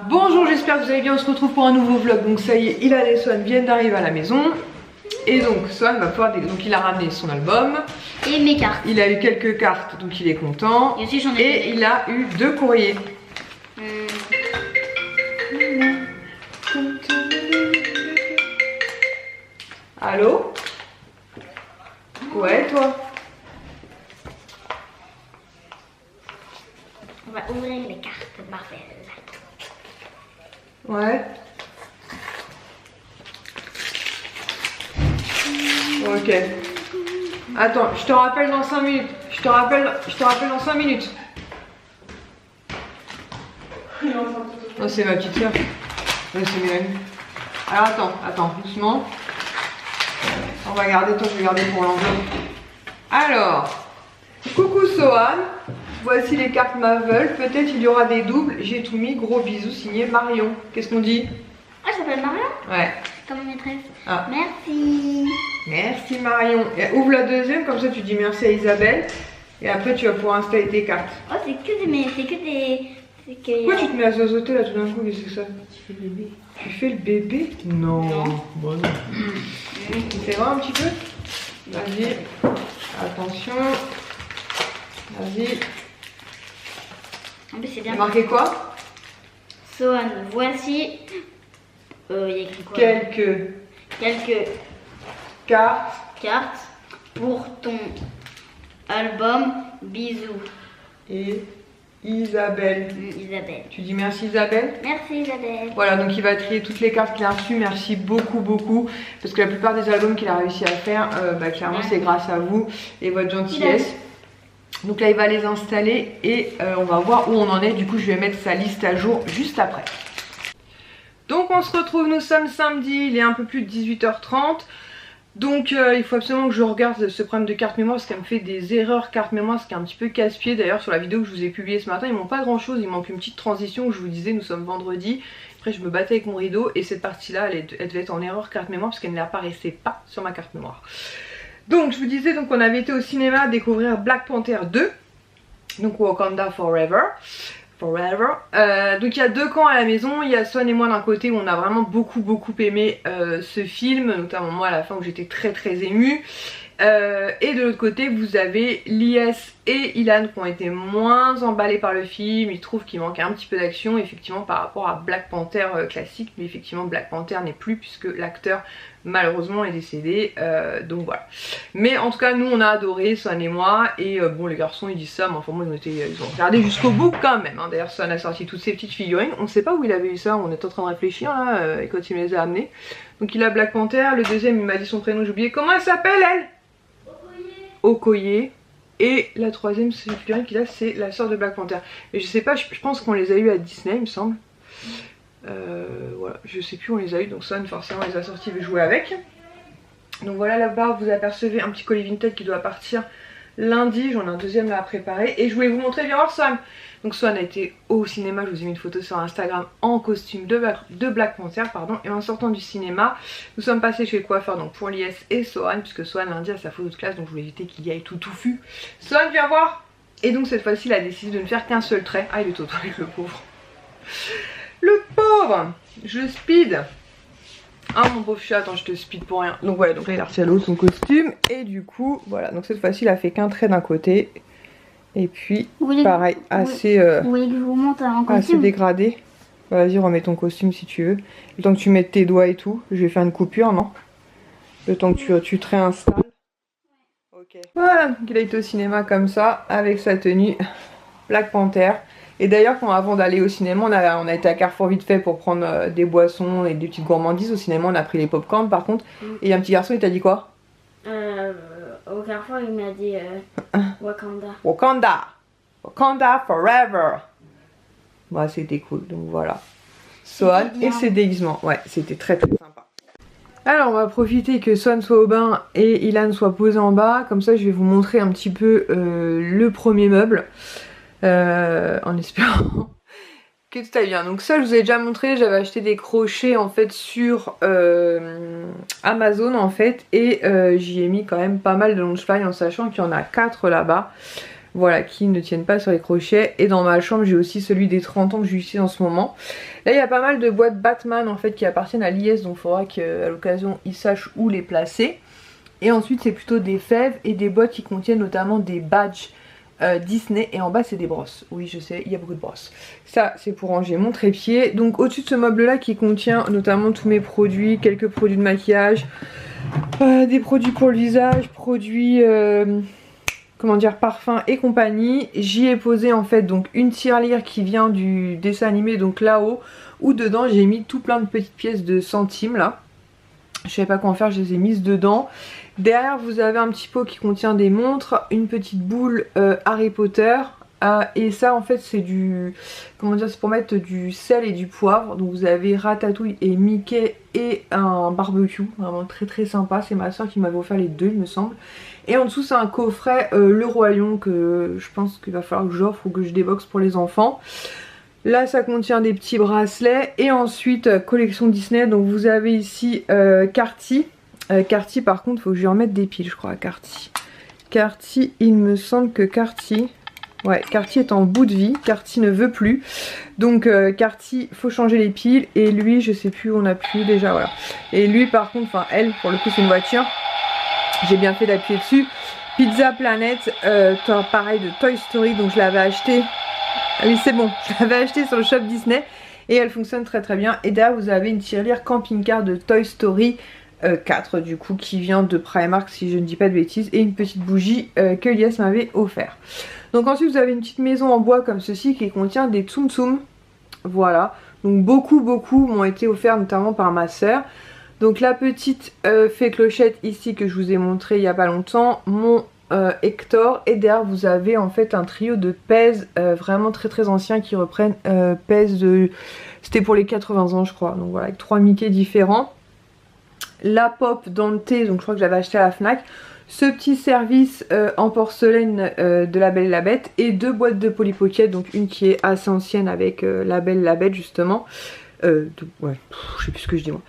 Bonjour, j'espère que vous allez bien, on se retrouve pour un nouveau vlog. Donc ça y est, Ilan et Swan viennent d'arriver à la maison. Et donc Swan va pouvoir... Donc il a ramené son album. Et mes cartes. Il a eu quelques cartes, donc il est content. Et aussi j'en ai Et il a eu 2 courriers. Allô? Ouais, toi? On va ouvrir les cartes Marvel. Ouais. Ok. Attends, je te rappelle dans 5 minutes. Je te rappelle dans 5 minutes. Non, c'est ma petite soeur. Ouais, c'est Mélanie. Alors attends, doucement. On va garder, toi je vais garder pour l'enveloppe. Alors, coucou Sohan. Voici les cartes Marvel. Peut-être il y aura des doubles. J'ai tout mis. Gros bisous signé Marion. Qu'est-ce qu'on dit? Ah, je s'appelle Marion? Ouais. Comme maîtresse. Ah. Merci. Merci Marion. Et ouvre la deuxième, comme ça tu dis merci à Isabelle. Et après tu vas pouvoir installer tes cartes. Oh, c'est que des... Mais c'est que des... Pourquoi tu te mets à zozoter là tout d'un coup? Qu'est-ce que c'est ça? Tu fais le bébé. Tu fais le bébé? Non. Bon non. Tu fais voir un petit peu? Vas-y. Attention. Vas-y. En plus, c'est Il bien. y a marqué quoi? Sohan, voici... il y a écrit quoi? Quelques cartes cartes pour ton album. Bisous. et Isabelle. Isabelle. Tu dis merci Isabelle? Merci Isabelle. Voilà, donc il va trier toutes les cartes qu'il a reçues. Merci beaucoup. Parce que la plupart des albums qu'il a réussi à faire, clairement c'est grâce à vous et votre gentillesse. Donc là il va les installer et on va voir où on en est. Du coup je vais mettre sa liste à jour juste après. Donc on se retrouve, nous sommes samedi, il est un peu plus de 18h30. Donc il faut absolument que je regarde ce problème de carte mémoire parce qu'elle me fait des erreurs carte mémoire, ce qui est un petit peu casse-pied. D'ailleurs sur la vidéo que je vous ai publiée ce matin, il manque pas grand chose, il manque une petite transition où je vous disais nous sommes vendredi. Après je me battais avec mon rideau et cette partie là elle devait être en erreur carte mémoire parce qu'elle ne apparaissait pas sur ma carte mémoire. Donc je vous disais, donc on avait été au cinéma découvrir Black Panther 2, donc Wakanda Forever. Donc il y a 2 camps à la maison, il y a Swan et moi d'un côté où on a vraiment beaucoup aimé ce film, notamment moi à la fin où j'étais très émue. Et de l'autre côté vous avez Lies et Ilan qui ont été moins emballés par le film. Ils trouvent qu'il manque un petit peu d'action effectivement par rapport à Black Panther classique, mais effectivement Black Panther n'est plus puisque l'acteur malheureusement est décédé, donc voilà. Mais en tout cas nous on a adoré, Swan et moi, et bon les garçons ils disent ça, mais enfin moi ils ont regardé jusqu'au bout quand même, hein. D'ailleurs Swan a sorti toutes ses petites figurines, on ne sait pas où il avait eu ça, on est en train de réfléchir là, et quand il me les a amenées. Donc il a Black Panther, le deuxième il m'a dit son prénom, j'ai oublié, comment elle s'appelle elle? Okoye. Et la troisième figurine qu'il a c'est la sœur de Black Panther. Et je sais pas, je pense qu'on les a eu à Disney il me semble. Voilà, je sais plus où on les a eu, donc Swan forcément les a sortis et jouer avec. Donc voilà, là-bas vous apercevez un petit colis vintage qui doit partir lundi, j'en ai un deuxième là à préparer. Et je voulais vous montrer, viens voir Swan. Donc Swan a été au cinéma, je vous ai mis une photo sur Instagram en costume de Black Panther, pardon. Et en sortant du cinéma, nous sommes passés chez le coiffeur donc pour Lies et Sohan, puisque Swan lundi a sa photo de classe, donc je voulais éviter qu'il y aille tout touffu. Swan, viens voir. Et donc cette fois-ci il a décidé de ne faire qu'un seul trait. Ah il est au toilette le pauvre. Le pauvre. Je le speed. Ah mon pauvre chat, attends je te speed pour rien. Donc voilà, donc là il a reçu à l'eau son costume. Et du coup voilà, donc cette fois-ci il a fait qu'un trait d'un côté. Et puis pareil, assez vous voulez que je vous montre un costume? Assez dégradé. Vas-y remets ton costume si tu veux. Le temps que tu mettes tes doigts et tout. Je vais faire une coupure, non? Le temps que tu te réinstalles. Ok. Voilà, donc il a été au cinéma comme ça, avec sa tenue Black Panther. Et d'ailleurs avant d'aller au cinéma, on a été à Carrefour vite fait pour prendre des boissons et des petites gourmandises. Au cinéma on a pris les pop-corn par contre. Et un petit garçon il t'a dit quoi? Au Carrefour il m'a dit Wakanda. Wakanda Forever. Bah c'était cool, donc voilà. Swan et ses déguisements. Ouais, c'était très sympa. Alors on va profiter que Swan soit au bain et Ilan soit posé en bas. Comme ça je vais vous montrer un petit peu le premier meuble. En espérant que tout aille bien. Donc ça je vous ai déjà montré, j'avais acheté des crochets en fait sur Amazon en fait. Et j'y ai mis quand même pas mal de Longefly en sachant qu'il y en a 4 là-bas. voilà, qui ne tiennent pas sur les crochets. Et dans ma chambre j'ai aussi celui des 30 ans que j'utilise en ce moment. Là il y a pas mal de boîtes Batman en fait qui appartiennent à l'IS, donc il faudra qu'à l'occasion ils sachent où les placer. Et ensuite c'est plutôt des fèves et des boîtes qui contiennent notamment des badges Disney, et en bas c'est des brosses. Oui je sais, il y a beaucoup de brosses. Ça c'est pour ranger mon trépied. Donc au-dessus de ce meuble là qui contient notamment tous mes produits, quelques produits de maquillage, des produits pour le visage, produits comment dire, parfum et compagnie. J'y ai posé en fait donc une tirelire qui vient du dessin animé, donc là-haut, où dedans j'ai mis tout plein de petites pièces de centimes là. Je savais pas quoi en faire, je les ai mises dedans. Derrière vous avez un petit pot qui contient des montres, une petite boule Harry Potter. Et ça en fait c'est du, comment dire, c'est pour mettre du sel et du poivre. Donc vous avez Ratatouille et Mickey et un barbecue, vraiment très très sympa. C'est ma soeur qui m'avait offert les deux il me semble. Et en dessous c'est un coffret Le Roi Lion que je pense qu'il va falloir que j'offre ou que je déboxe pour les enfants. Là ça contient des petits bracelets. Et ensuite collection Disney, donc vous avez ici Carty. Carty par contre faut que je lui remette des piles je crois à Carty. Carty, il me semble que Carty... Ouais, Carty est en bout de vie, Carty ne veut plus. Donc Carty, faut changer les piles. Et lui, je sais plus où on appuie déjà, voilà. Et lui par contre, enfin elle, pour le coup c'est une voiture. J'ai bien fait d'appuyer dessus. Pizza Planet, pareil de Toy Story, donc je l'avais acheté. Ah oui c'est bon, je l'avais acheté sur le shop Disney. Et elle fonctionne très très bien. Et derrière vous avez une tirelire camping-car de Toy Story 4 du coup qui vient de Primark si je ne dis pas de bêtises, et une petite bougie que Lies m'avait offert. Donc ensuite vous avez une petite maison en bois comme ceci qui contient des tsum tsum, voilà, donc beaucoup m'ont été offerts notamment par ma soeur. Donc la petite fée clochette ici que je vous ai montré il n'y a pas longtemps, mon Hector, et derrière vous avez en fait un trio de pèse vraiment très très anciens qui reprennent pèse de, c'était pour les 80 ans je crois, donc voilà, avec 3 Mickey différents. La pop dans le thé, donc je crois que je l'avais acheté à la Fnac. Ce petit service en porcelaine de La Belle et la Bête, et deux boîtes de Polly Pocket, donc une qui est assez ancienne avec La Belle et la Bête justement. Ouais, je sais plus ce que je dis moi.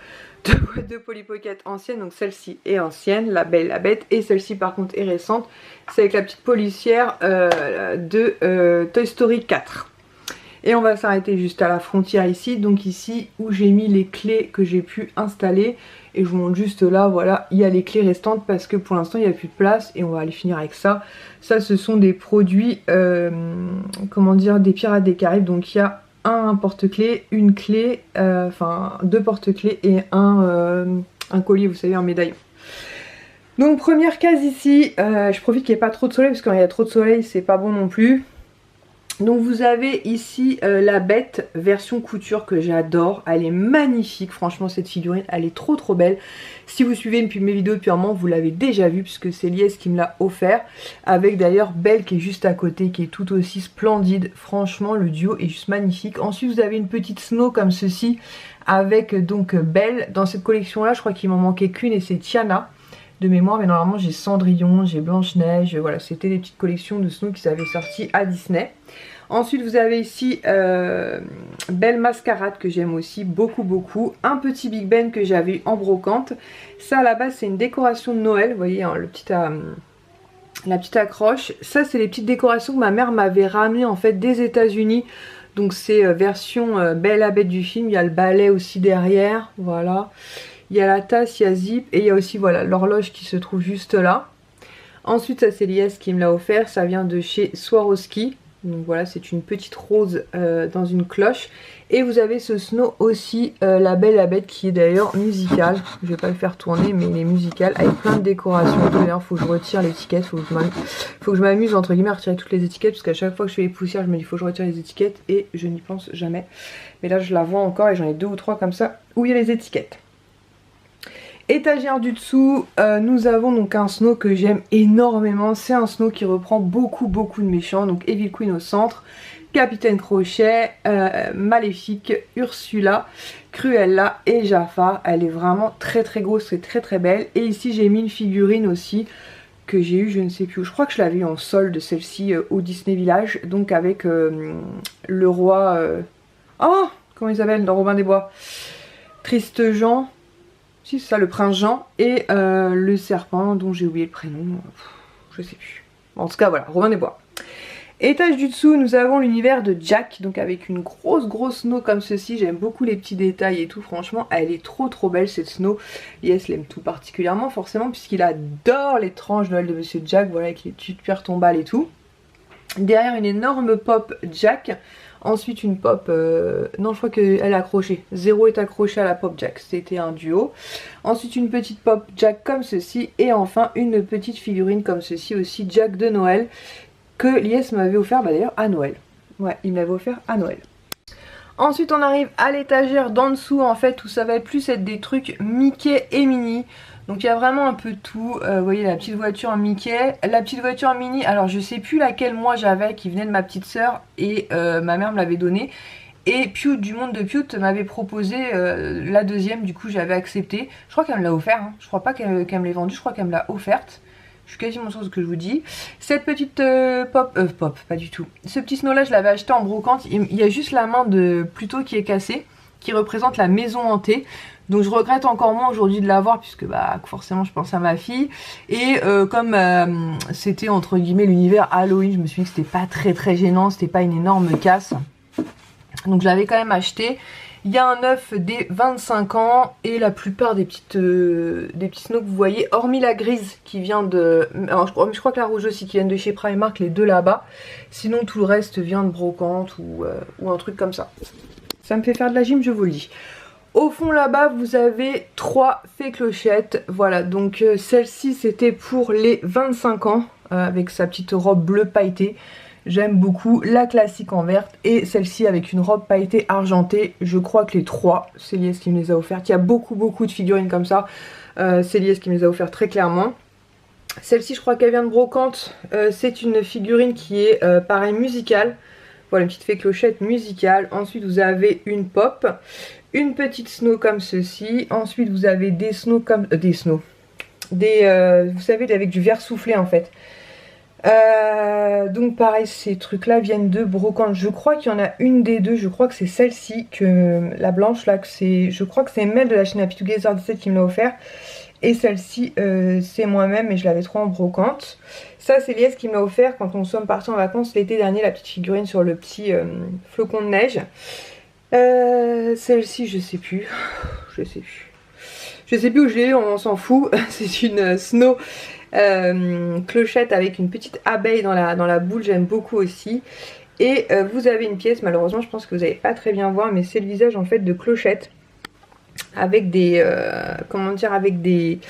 Deux boîtes de Polly Pocket anciennes, donc celle-ci est ancienne, La Belle et la Bête, et celle-ci par contre est récente. C'est avec la petite policière de Toy Story 4. Et on va s'arrêter juste à la frontière ici, donc ici où j'ai mis les clés que j'ai pu installer. Et je vous montre juste là, voilà, il y a les clés restantes parce que pour l'instant il n'y a plus de place et on va aller finir avec ça. Ça ce sont des produits, comment dire, des Pirates des Caraïbes. Donc il y a un porte-clés, une clé, enfin deux porte-clés et un collier, vous savez, un médaillon. Donc première case ici, je profite qu'il n'y ait pas trop de soleil parce que quand il y a trop de soleil c'est pas bon non plus. Donc vous avez ici la bête version couture que j'adore, elle est magnifique, franchement cette figurine elle est trop belle. Si vous suivez mes vidéos depuis un moment vous l'avez déjà vu puisque c'est Lies qui me l'a offert, avec d'ailleurs Belle qui est juste à côté qui est tout aussi splendide, franchement le duo est juste magnifique. Ensuite vous avez une petite Snow comme ceci avec donc Belle. Dans cette collection là je crois qu'il m'en manquait qu'une et c'est Tiana de mémoire, mais normalement j'ai Cendrillon, j'ai Blanche-Neige, voilà, c'était des petites collections de Snow qui avaient sorti à Disney. Ensuite vous avez ici Belle Mascarade que j'aime aussi beaucoup, un petit Big Ben que j'avais eu en brocante. Ça à la base c'est une décoration de Noël, vous voyez hein, la petite accroche. Ça c'est les petites décorations que ma mère m'avait ramenées en fait des États-Unis. Donc c'est version Belle la Bête du film, il y a le balai aussi derrière, voilà. Il y a la tasse, il y a Zip et il y a aussi voilà l'horloge qui se trouve juste là. Ensuite ça c'est Lies qui me l'a offert, ça vient de chez Swarovski. Donc voilà c'est une petite rose dans une cloche. Et vous avez ce Snow aussi, La Belle et la Bête qui est d'ailleurs musical. Je vais pas le faire tourner mais il est musical avec plein de décorations. D'ailleurs faut que je retire l'étiquette, faut que je m'amuse entre guillemets à retirer toutes les étiquettes. Parce qu'à chaque fois que je fais les poussières je me dis faut que je retire les étiquettes et je n'y pense jamais. Mais là je la vois encore et j'en ai 2 ou 3 comme ça où il y a les étiquettes. Étagère du dessous, nous avons donc un Snow que j'aime énormément. C'est un Snow qui reprend beaucoup de méchants. Donc Evil Queen au centre, Capitaine Crochet, Maléfique, Ursula, Cruella et Jafar. Elle est vraiment très grosse et très belle. Et ici j'ai mis une figurine aussi que j'ai eu je ne sais plus où. Je crois que je l'avais eu en solde celle-ci au Disney Village. Donc avec le roi... Oh comment il s'appelle dans Robin des Bois, Triste Jean. Si c'est ça, le prince Jean et le serpent dont j'ai oublié le prénom, je sais plus. Bon, en tout cas voilà, Robin des Bois. Étage du dessous, nous avons l'univers de Jack, donc avec une grosse snow comme ceci. J'aime beaucoup les petits détails et tout, franchement elle est trop belle cette snow. Yes l'aime tout particulièrement forcément puisqu'il adore les tranches Noël de Monsieur Jack, voilà, avec les petites pierres tombales et tout. Derrière une énorme pop Jack, ensuite une pop, non je crois qu'elle est accrochée, Zéro est accroché à la pop Jack, c'était un duo. Ensuite une petite pop Jack comme ceci et enfin une petite figurine comme ceci aussi, Jack de Noël, que Lies m'avait offert d'ailleurs à Noël. Ouais, il m'avait offert à Noël. Ensuite on arrive à l'étagère d'en dessous en fait où ça va plus être des trucs Mickey et Minnie. Donc il y a vraiment un peu de tout. Vous voyez la petite voiture en Mickey, la petite voiture en Minnie. Alors je sais plus laquelle moi j'avais qui venait de ma petite soeur et ma mère me l'avait donnée. Et Piute du monde de Piute m'avait proposé la deuxième, du coup j'avais accepté. Je crois qu'elle me l'a offert, hein. Je crois pas qu'elle me l'ait vendue, je crois qu'elle me l'a offerte. Je suis quasiment sûre de ce que je vous dis. Cette petite pop, pas du tout. Ce petit snow là, je l'avais acheté en brocante. Il y a juste la main de Pluto qui est cassée, qui représente la maison hantée. Donc je regrette encore moins aujourd'hui de l'avoir puisque bah forcément je pense à ma fille. Et comme c'était entre guillemets l'univers Halloween, je me suis dit que c'était pas très gênant, c'était pas une énorme casse. Donc je l'avais quand même acheté. Il y a un œuf des 25 ans et la plupart des petits snows que vous voyez, hormis la grise qui vient de... Alors je crois que la rouge aussi qui vient de chez Primark, les deux là-bas. Sinon tout le reste vient de brocante ou un truc comme ça. Ça me fait faire de la gym, je vous le dis. Au fond là-bas vous avez 3 fées clochettes. Voilà, donc celle-ci c'était pour les 25 ans avec sa petite robe bleue pailletée. J'aime beaucoup la classique en verte et celle-ci avec une robe pailletée argentée. Je crois que les 3, c'est Lies qui me les a offertes. Il y a beaucoup de figurines comme ça. C'est Lies qui me les a offertes très clairement. Celle-ci je crois qu'elle vient de brocante. C'est une figurine qui est pareil musicale. Voilà, une petite fée clochette musicale. Ensuite vous avez une pop. Une petite snow comme ceci. Ensuite vous avez des snows comme... vous savez avec du verre soufflé en fait. Donc pareil ces trucs là viennent de brocante. Je crois qu'il y en a une des deux. Je crois que c'est celle-ci, que la blanche là, que c'est, je crois que c'est Mel de la chaîne Happy Together 17 qui me l'a offert. Et celle-ci c'est moi-même et je l'avais trop en brocante. Ça c'est Lies qui me l'a offert quand on sommes partis en vacances l'été dernier, la petite figurine sur le petit flocon de neige. Celle-ci je sais plus. Je sais plus où je l'ai eu, on s'en fout. C'est une snow clochette avec une petite abeille dans la boule, j'aime beaucoup aussi. Et vous avez une pièce, malheureusement je pense que vous n'allez pas très bien voir, mais c'est le visage en fait de Clochette avec des comment dire, avec des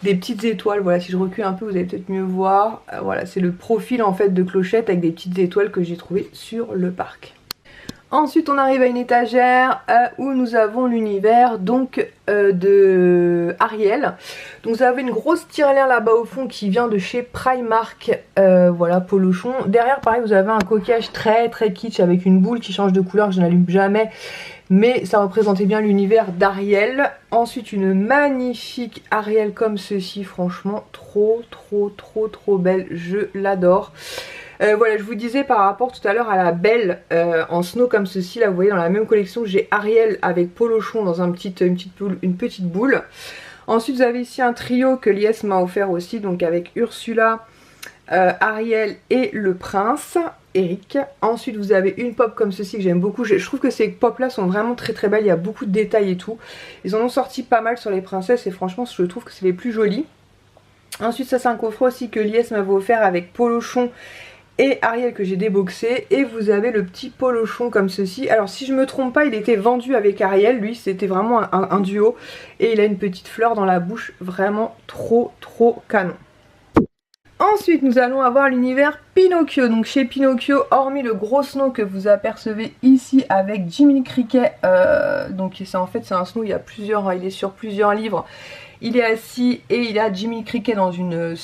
petites étoiles. Voilà, si je recule un peu vous allez peut-être mieux voir. Voilà, c'est le profil en fait de Clochette avec des petites étoiles que j'ai trouvé sur le parc. Ensuite on arrive à une étagère où nous avons l'univers donc de Ariel. Donc vous avez une grosse tirelire là-bas au fond qui vient de chez Primark, voilà, polochon. Derrière pareil vous avez un coquillage très kitsch avec une boule qui change de couleur que je n'allume jamais. Mais ça représentait bien l'univers d'Ariel. Ensuite une magnifique Ariel comme ceci, franchement trop belle, je l'adore. Voilà, je vous disais par rapport tout à l'heure à la Belle en snow comme ceci, là vous voyez dans la même collection j'ai Ariel avec Polochon dans une petite boule. Ensuite vous avez ici un trio que Lies m'a offert aussi, donc avec Ursula, Ariel et le prince Eric. Ensuite vous avez une pop comme ceci que j'aime beaucoup. Je trouve que ces pop là sont vraiment très belles, il y a beaucoup de détails et tout. Ils en ont sorti pas mal sur les princesses et franchement je trouve que c'est les plus jolies. Ensuite ça c'est un coffret aussi que Lies m'avait offert avec Polochon et Ariel que j'ai déboxé. Et vous avez le petit Polochon comme ceci. Alors si je me trompe pas il était vendu avec Ariel, lui c'était vraiment un duo. Et il a une petite fleur dans la bouche, vraiment trop canon. Ensuite nous allons avoir l'univers Pinocchio. Donc chez Pinocchio, hormis le gros snow que vous apercevez ici avec Jiminy Cricket, donc en fait c'est un snow, il est sur plusieurs livres. Il est assis et il a Jiminy Cricket dans une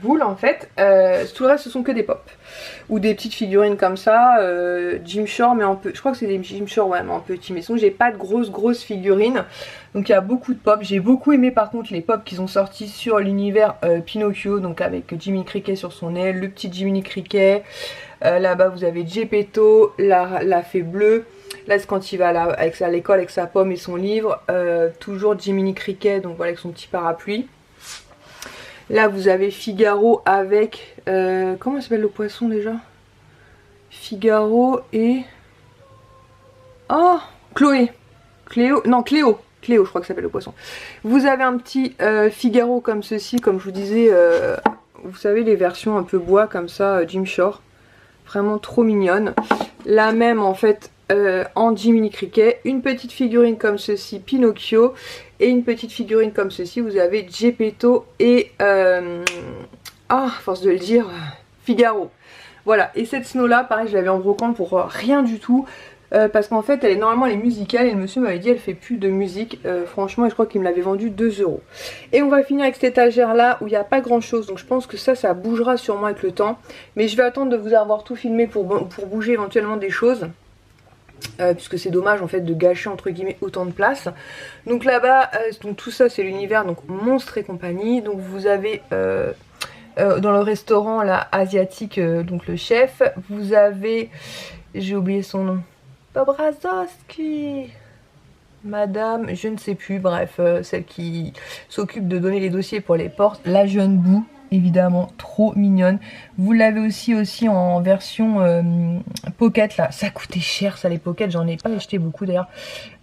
boule en fait. Tout le reste ce sont que des pop ou des petites figurines comme ça, Jim Shore, mais je crois que c'est des Jim Shore, ouais, mais en petit. Mais sinon j'ai pas de grosses figurines, donc il y a beaucoup de pop. J'ai beaucoup aimé par contre les pop qui sont sortis sur l'univers Pinocchio, donc avec Jiminy Cricket sur son aile, le petit Jiminy Cricket, là-bas vous avez Geppetto, la fée bleue. Là c'est quand il va à l'école avec sa pomme et son livre, toujours Jiminy Cricket, donc voilà, avec son petit parapluie. Là vous avez Figaro avec comment s'appelle le poisson déjà? Figaro et oh Chloé, Cléo, non Cléo, Cléo je crois que ça s'appelle le poisson. Vous avez un petit Figaro comme ceci, comme je vous disais, vous savez les versions un peu bois comme ça, Jim Shore, vraiment trop mignonne. La même en fait en Jiminy Cricket, une petite figurine comme ceci, Pinocchio, et une petite figurine comme ceci, vous avez Geppetto et force de le dire, Figaro. Voilà, et cette Snow là, pareil, je l'avais en brocante pour rien du tout. Parce qu'en fait, normalement elle est musicale et le monsieur m'avait dit elle fait plus de musique. Franchement, je crois qu'il me l'avait vendu 2 €. Et on va finir avec cette étagère là où il n'y a pas grand chose. Donc je pense que ça bougera sûrement avec le temps. Mais je vais attendre de vous avoir tout filmé pour bouger éventuellement des choses. Puisque c'est dommage en fait de gâcher entre guillemets autant de place. Donc là-bas, donc tout ça c'est l'univers, donc Monstres et compagnie. Donc vous avez dans le restaurant là asiatique, donc le chef. Vous avez, j'ai oublié son nom, Bobrazowski, madame, je ne sais plus, bref, celle qui s'occupe de donner les dossiers pour les portes. La jeune boue, évidemment, trop mignonne. Vous l'avez aussi en version pocket, là. Ça coûtait cher, ça, les pockets, j'en ai pas acheté beaucoup d'ailleurs.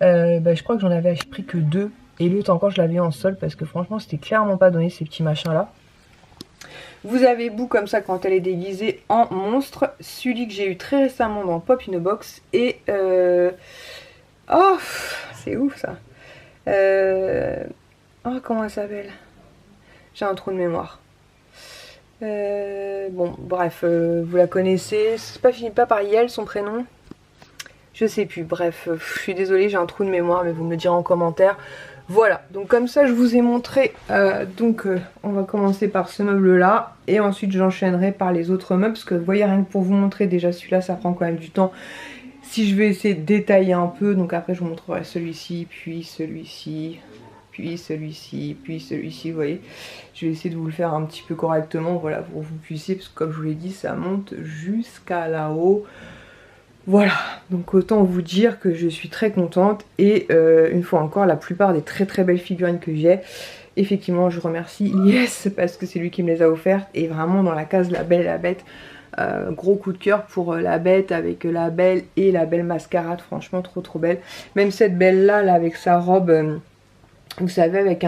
Je crois que j'en avais pris que 2. Et l'autre encore, je l'avais en solde parce que franchement, c'était clairement pas donné, ces petits machins-là. Vous avez Boo comme ça quand elle est déguisée en monstre. Celui que j'ai eu très récemment dans Pop in a Box. Et oh, c'est ouf ça. Oh, comment elle s'appelle? J'ai un trou de mémoire. Bon, bref, vous la connaissez. C'est pas fini pas par Yel son prénom. Je sais plus, bref, je suis désolée, j'ai un trou de mémoire, mais vous me le direz en commentaire. Voilà, donc comme ça je vous ai montré, on va commencer par ce meuble là, et ensuite j'enchaînerai par les autres meubles, parce que vous voyez, rien que pour vous montrer, déjà celui-là ça prend quand même du temps. Si je vais essayer de détailler un peu, donc après je vous montrerai celui-ci, puis celui-ci, puis celui-ci, puis celui-ci, vous voyez. Je vais essayer de vous le faire un petit peu correctement, voilà, pour que vous puissiez, parce que comme je vous l'ai dit, ça monte jusqu'à là-haut. Voilà, donc autant vous dire que je suis très contente et une fois encore, la plupart des très très belles figurines que j'ai, effectivement je remercie Yes parce que c'est lui qui me les a offertes, et vraiment dans la case La Belle et la Bête, gros coup de cœur pour la Bête avec la Belle et la Belle Mascarade, franchement trop belle. Même cette Belle là avec sa robe, vous savez, avec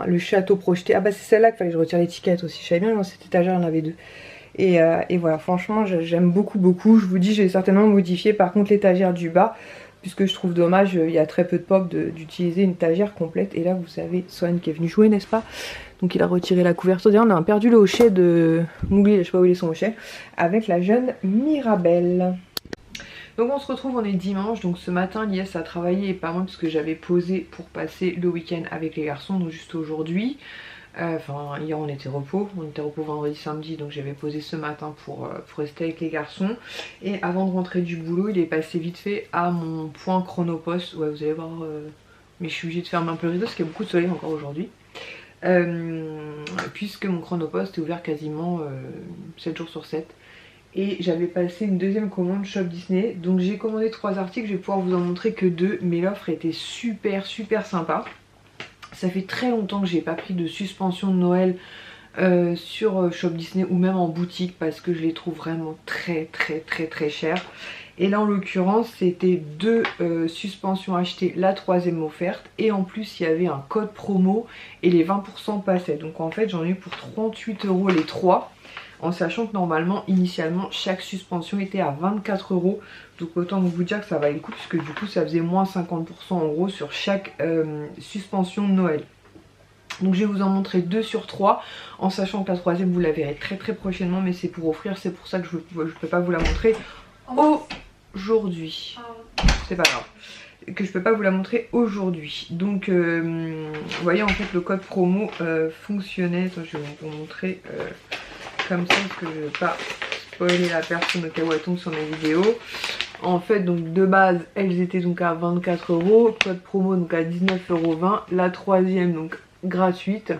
le château projeté, ah bah c'est celle là qu'il fallait que je retire l'étiquette aussi, je savais bien que dans cette étagère il y en avait 2. Et voilà, franchement j'aime beaucoup. Je vous dis, je vais certainement modifier par contre l'étagère du bas, puisque je trouve dommage, il y a très peu de pop d'utiliser une étagère complète. Et là vous savez, Swan qui est venu jouer, n'est-ce pas? Donc il a retiré la couverture. D'ailleurs on a perdu le hochet de Mowgli, je sais pas où il est son hochet, avec la jeune Mirabelle. Donc on se retrouve, on est dimanche, donc ce matin Lies a travaillé et pas moi, parce que j'avais posé pour passer le week-end avec les garçons, donc juste aujourd'hui. Enfin hier on était repos vendredi samedi, donc j'avais posé ce matin pour rester avec les garçons. Et avant de rentrer du boulot, il est passé vite fait à mon point Chronopost. Ouais, vous allez voir, mais je suis obligée de fermer un peu le rideau parce qu'il y a beaucoup de soleil encore aujourd'hui, puisque mon Chronopost est ouvert quasiment 7 jours sur 7. Et j'avais passé une deuxième commande Shop Disney, donc j'ai commandé 3 articles, je vais pouvoir vous en montrer que 2, mais l'offre était super sympa. Ça fait très longtemps que j'ai pas pris de suspension de Noël sur Shop Disney ou même en boutique, parce que je les trouve vraiment très chères. Et là en l'occurrence c'était 2 suspensions achetées, la 3e offerte, et en plus il y avait un code promo et les 20% passaient. Donc en fait j'en ai eu pour 38 € les 3, en sachant que normalement initialement chaque suspension était à 24 €. Donc autant vous dire que ça valait le coup, puisque du coup ça faisait moins 50% en gros sur chaque suspension de Noël. Donc je vais vous en montrer 2 sur 3, en sachant que la 3e vous la verrez très prochainement, mais c'est pour offrir, c'est pour ça que je ne peux pas vous la montrer aujourd'hui. C'est pas grave, que je peux pas vous la montrer aujourd'hui. Donc vous voyez en fait le code promo fonctionnait. Attends, je vais vous montrer comme ça, parce que je ne veux pas spoiler la personne au cas où elle tombe sur mes vidéos. En fait donc de base elles étaient donc à 24 €, code promo donc à 19,20 €, la 3e donc gratuite,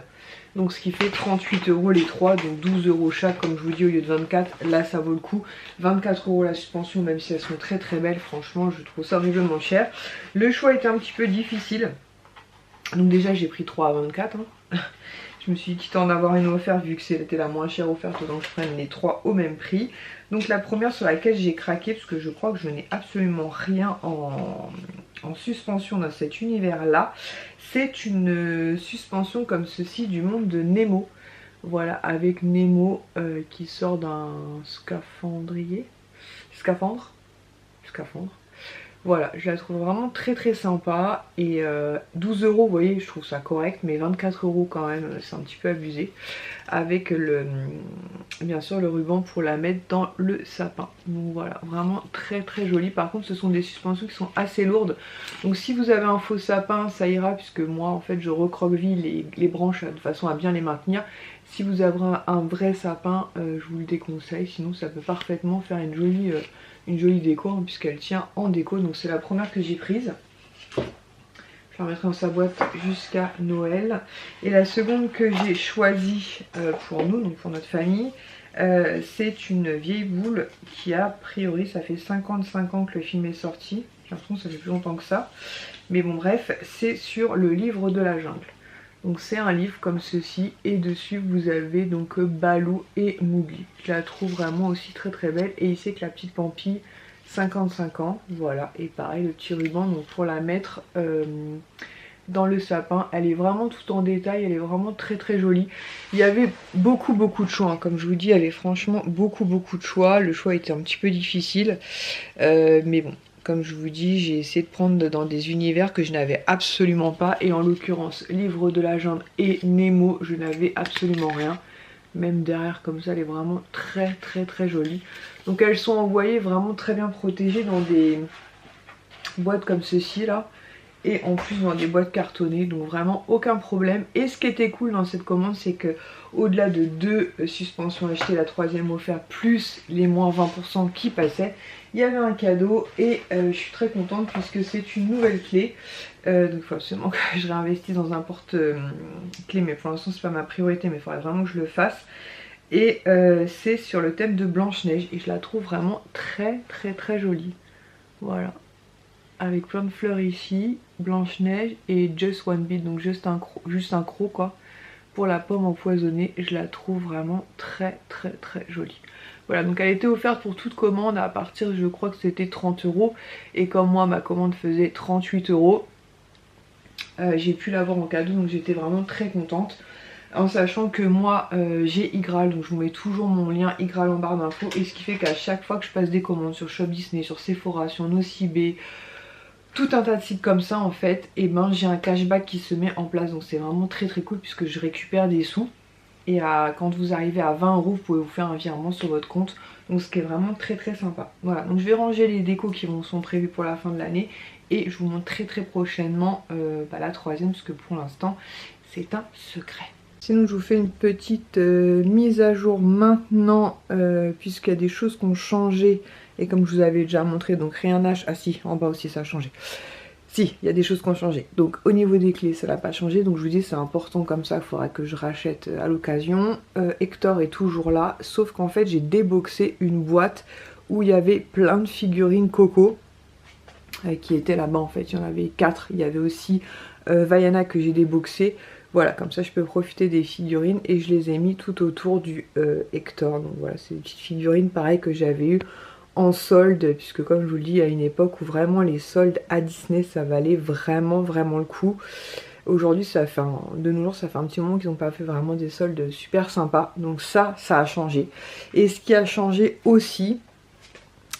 donc ce qui fait 38 € les 3, donc 12 € chaque comme je vous dis au lieu de 24. Là ça vaut le coup, 24 € la suspension, même si elles sont très belles, franchement je trouve ça horriblement cher. Le choix était un petit peu difficile, donc déjà j'ai pris 3 à 24 hein. Je me suis dit quitte à en avoir une offerte vu que c'était la moins chère offerte, donc je prenne les 3 au même prix. Donc la première sur laquelle j'ai craqué, parce que je crois que je n'ai absolument rien en suspension dans cet univers là, c'est une suspension comme ceci du monde de Nemo. Voilà, avec Nemo qui sort d'un scaphandre. Voilà, je la trouve vraiment très très sympa. Et 12 euros, vous voyez, je trouve ça correct, mais 24 euros quand même, c'est un petit peu abusé. Avec bien sûr le ruban pour la mettre dans le sapin. Donc voilà, vraiment très très joli. Par contre, ce sont des suspensions qui sont assez lourdes. Donc si vous avez un faux sapin, ça ira, puisque moi en fait je recroqueville les branches de façon à bien les maintenir. Si vous avez un vrai sapin, je vous le déconseille, sinon ça peut parfaitement faire une jolie déco, hein, puisqu'elle tient en déco. Donc c'est la première que j'ai prise. Je la remettrai dans sa boîte jusqu'à Noël. Et la seconde que j'ai choisie pour nous, donc pour notre famille, c'est une vieille boule qui a priori, ça fait 55 ans que le film est sorti. J'ai l'impression que ça fait plus longtemps que ça. Mais bon bref, c'est sur le livre de la jungle. Donc c'est un livre comme ceci et dessus vous avez donc Balou et Mowgli. Je la trouve vraiment aussi très très belle. Et ici avec la petite pampille, 55 ans, voilà. Et pareil le petit ruban donc pour la mettre dans le sapin. Elle est vraiment tout en détail, elle est vraiment très très jolie. Il y avait beaucoup de choix, hein. Comme je vous dis, il y avait franchement beaucoup de choix. Le choix était un petit peu difficile, mais bon. Comme je vous dis, j'ai essayé de prendre dans des univers que je n'avais absolument pas. Et en l'occurrence, Livre de la Jungle et Nemo, je n'avais absolument rien. Même derrière comme ça, elle est vraiment très jolie. Donc elles sont envoyées vraiment très bien protégées dans des boîtes comme ceci là. Et en plus dans des boîtes cartonnées, donc vraiment aucun problème. Et ce qui était cool dans cette commande, c'est que au-delà de 2 suspensions achetées, la 3e offerte, plus les moins 20% qui passaient, il y avait un cadeau. Et je suis très contente puisque c'est une nouvelle clé. Donc il faut absolument que je réinvestisse dans un porte-clé, mais pour l'instant c'est pas ma priorité, mais il faudrait vraiment que je le fasse. Et c'est sur le thème de Blanche-Neige et je la trouve vraiment très jolie. Voilà. Avec plein de fleurs ici, Blanche-Neige et Just One Bit, donc juste un croc quoi, pour la pomme empoisonnée. Je la trouve vraiment très jolie. Voilà, donc elle était offerte pour toute commande à partir, je crois que c'était 30 euros. Et comme moi ma commande faisait 38 euros, j'ai pu l'avoir en cadeau, donc j'étais vraiment très contente. En sachant que moi j'ai Igral, donc je vous mets toujours mon lien Igral en barre d'infos. Et ce qui fait qu'à chaque fois que je passe des commandes sur Shop Disney, sur Sephora, sur Nocibé, tout un tas de sites comme ça en fait, et ben j'ai un cashback qui se met en place. Donc c'est vraiment très cool puisque je récupère des sous. Et quand vous arrivez à 20 euros, vous pouvez vous faire un virement sur votre compte. Donc ce qui est vraiment très sympa. Voilà, donc je vais ranger les décos qui sont prévus pour la fin de l'année. Et je vous montre très prochainement la 3e, parce que pour l'instant c'est un secret. Sinon je vous fais une petite mise à jour maintenant, puisqu'il y a des choses qui ont changé. Et comme je vous avais déjà montré, donc rien n'a... Ah si, en bas aussi ça a changé. Si, il y a des choses qui ont changé. Donc au niveau des clés, ça n'a pas changé. Donc je vous dis, c'est important comme ça, il faudra que je rachète à l'occasion. Hector est toujours là, sauf qu'en fait j'ai déboxé une boîte où il y avait plein de figurines Coco. Qui étaient là-bas en fait, il y en avait 4. Il y avait aussi Vaiana que j'ai déboxé. Voilà, comme ça je peux profiter des figurines et je les ai mis tout autour du Hector. Donc voilà, c'est des petites figurines pareil que j'avais eu en solde, puisque comme je vous le dis, à une époque où vraiment les soldes à Disney ça valait vraiment le coup. Aujourd'hui ça fait de nos jours ça fait un petit moment qu'ils n'ont pas fait vraiment des soldes super sympas. Donc ça a changé. Et ce qui a changé aussi,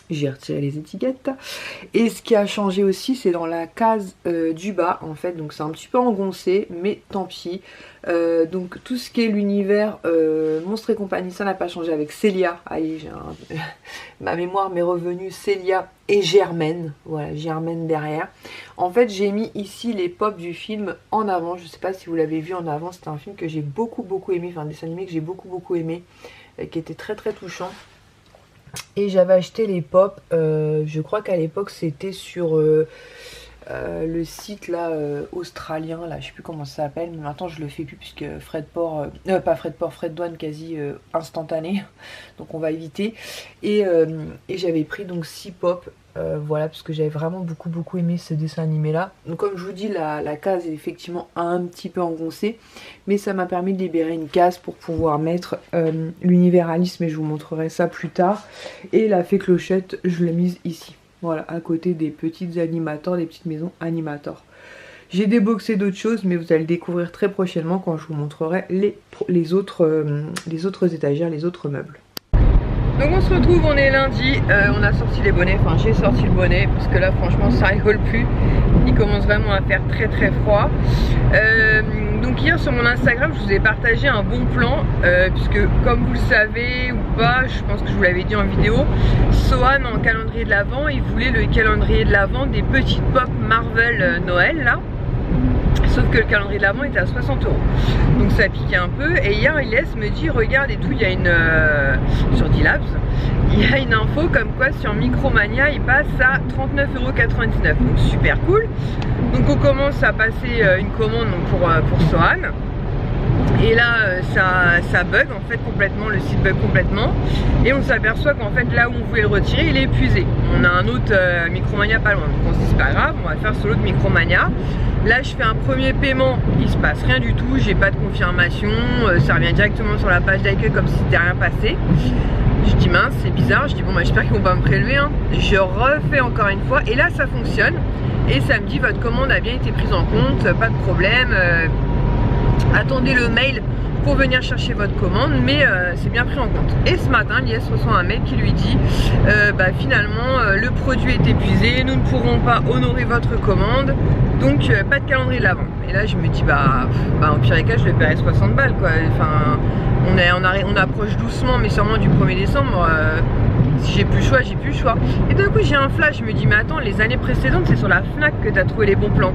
j'ai retiré les étiquettes. Et ce qui a changé aussi, c'est dans la case du bas en fait. Donc c'est un petit peu engoncé, mais tant pis. Donc tout ce qui est l'univers Monstres et compagnie, ça n'a pas changé avec Célia. Allez, ma mémoire m'est revenue, Célia et Germaine. Voilà, Germaine derrière. En fait, j'ai mis ici les pops du film en avant. Je sais pas si vous l'avez vu en avant. C'était un film que j'ai beaucoup aimé. Enfin, un dessin animé que j'ai beaucoup aimé. Qui était très touchant. Et j'avais acheté les pops, je crois qu'à l'époque c'était sur le site là australien, là je sais plus comment ça s'appelle, mais maintenant je le fais plus puisque Fred Douane quasi instantané, donc on va éviter. Et j'avais pris donc 6 pops Voilà, parce que j'avais vraiment beaucoup aimé ce dessin animé là. Donc comme je vous dis, la case est effectivement un petit peu engoncée, mais ça m'a permis de libérer une case pour pouvoir mettre l'univers Alice, mais je vous montrerai ça plus tard. Et la fée Clochette, je l'ai mise ici, voilà, à côté des petites animators, des petites maisons animators. J'ai déboxé d'autres choses, mais vous allez le découvrir très prochainement quand je vous montrerai les autres étagères, les autres meubles. Donc on se retrouve, on est lundi, on a sorti les bonnets, enfin j'ai sorti le bonnet parce que là franchement ça rigole plus, il commence vraiment à faire très froid. Donc hier sur mon Instagram je vous ai partagé un bon plan, puisque comme vous le savez ou pas, je pense que je vous l'avais dit en vidéo, Sohan en calendrier de l'Avent, il voulait le calendrier de l'Avent des petites pop Marvel Noël là. Sauf que le calendrier de l'Avent était à 60 €. Donc ça piquait un peu. Et hier Ilyes me dit regarde et tout, il y a une sur D-Labs, il y a une info comme quoi sur Micromania il passe à 39,99 €. Donc super cool. Donc on commence à passer une commande donc, pour Sohan. Et là ça bug en fait complètement, le site bug complètement. Et on s'aperçoit qu'en fait là où on voulait le retirer il est épuisé. On a un autre Micromania pas loin. Donc on se dit c'est pas grave, on va faire sur l'autre Micromania. Là je fais un premier paiement, il se passe rien du tout, j'ai pas de confirmation, ça revient directement sur la page d'accueil comme si c'était rien passé. Je dis mince, c'est bizarre, je dis bon bah j'espère qu'ils vont pas me prélever hein. Je refais encore une fois et là ça fonctionne. Et ça me dit votre commande a bien été prise en compte, pas de problème, attendez le mail pour venir chercher votre commande, mais c'est bien pris en compte. Et ce matin, Lies reçoit un mail qui lui dit bah, finalement le produit est épuisé, nous ne pourrons pas honorer votre commande, donc pas de calendrier de l'Avent. Et là je me dis bah au pire des cas je le paierai 60 balles quoi. Enfin on approche doucement mais sûrement du 1er décembre. Si j'ai plus le choix, j'ai plus le choix. Et d'un coup j'ai un flash, je me dis mais attends, les années précédentes c'est sur la Fnac que tu as trouvé les bons plans.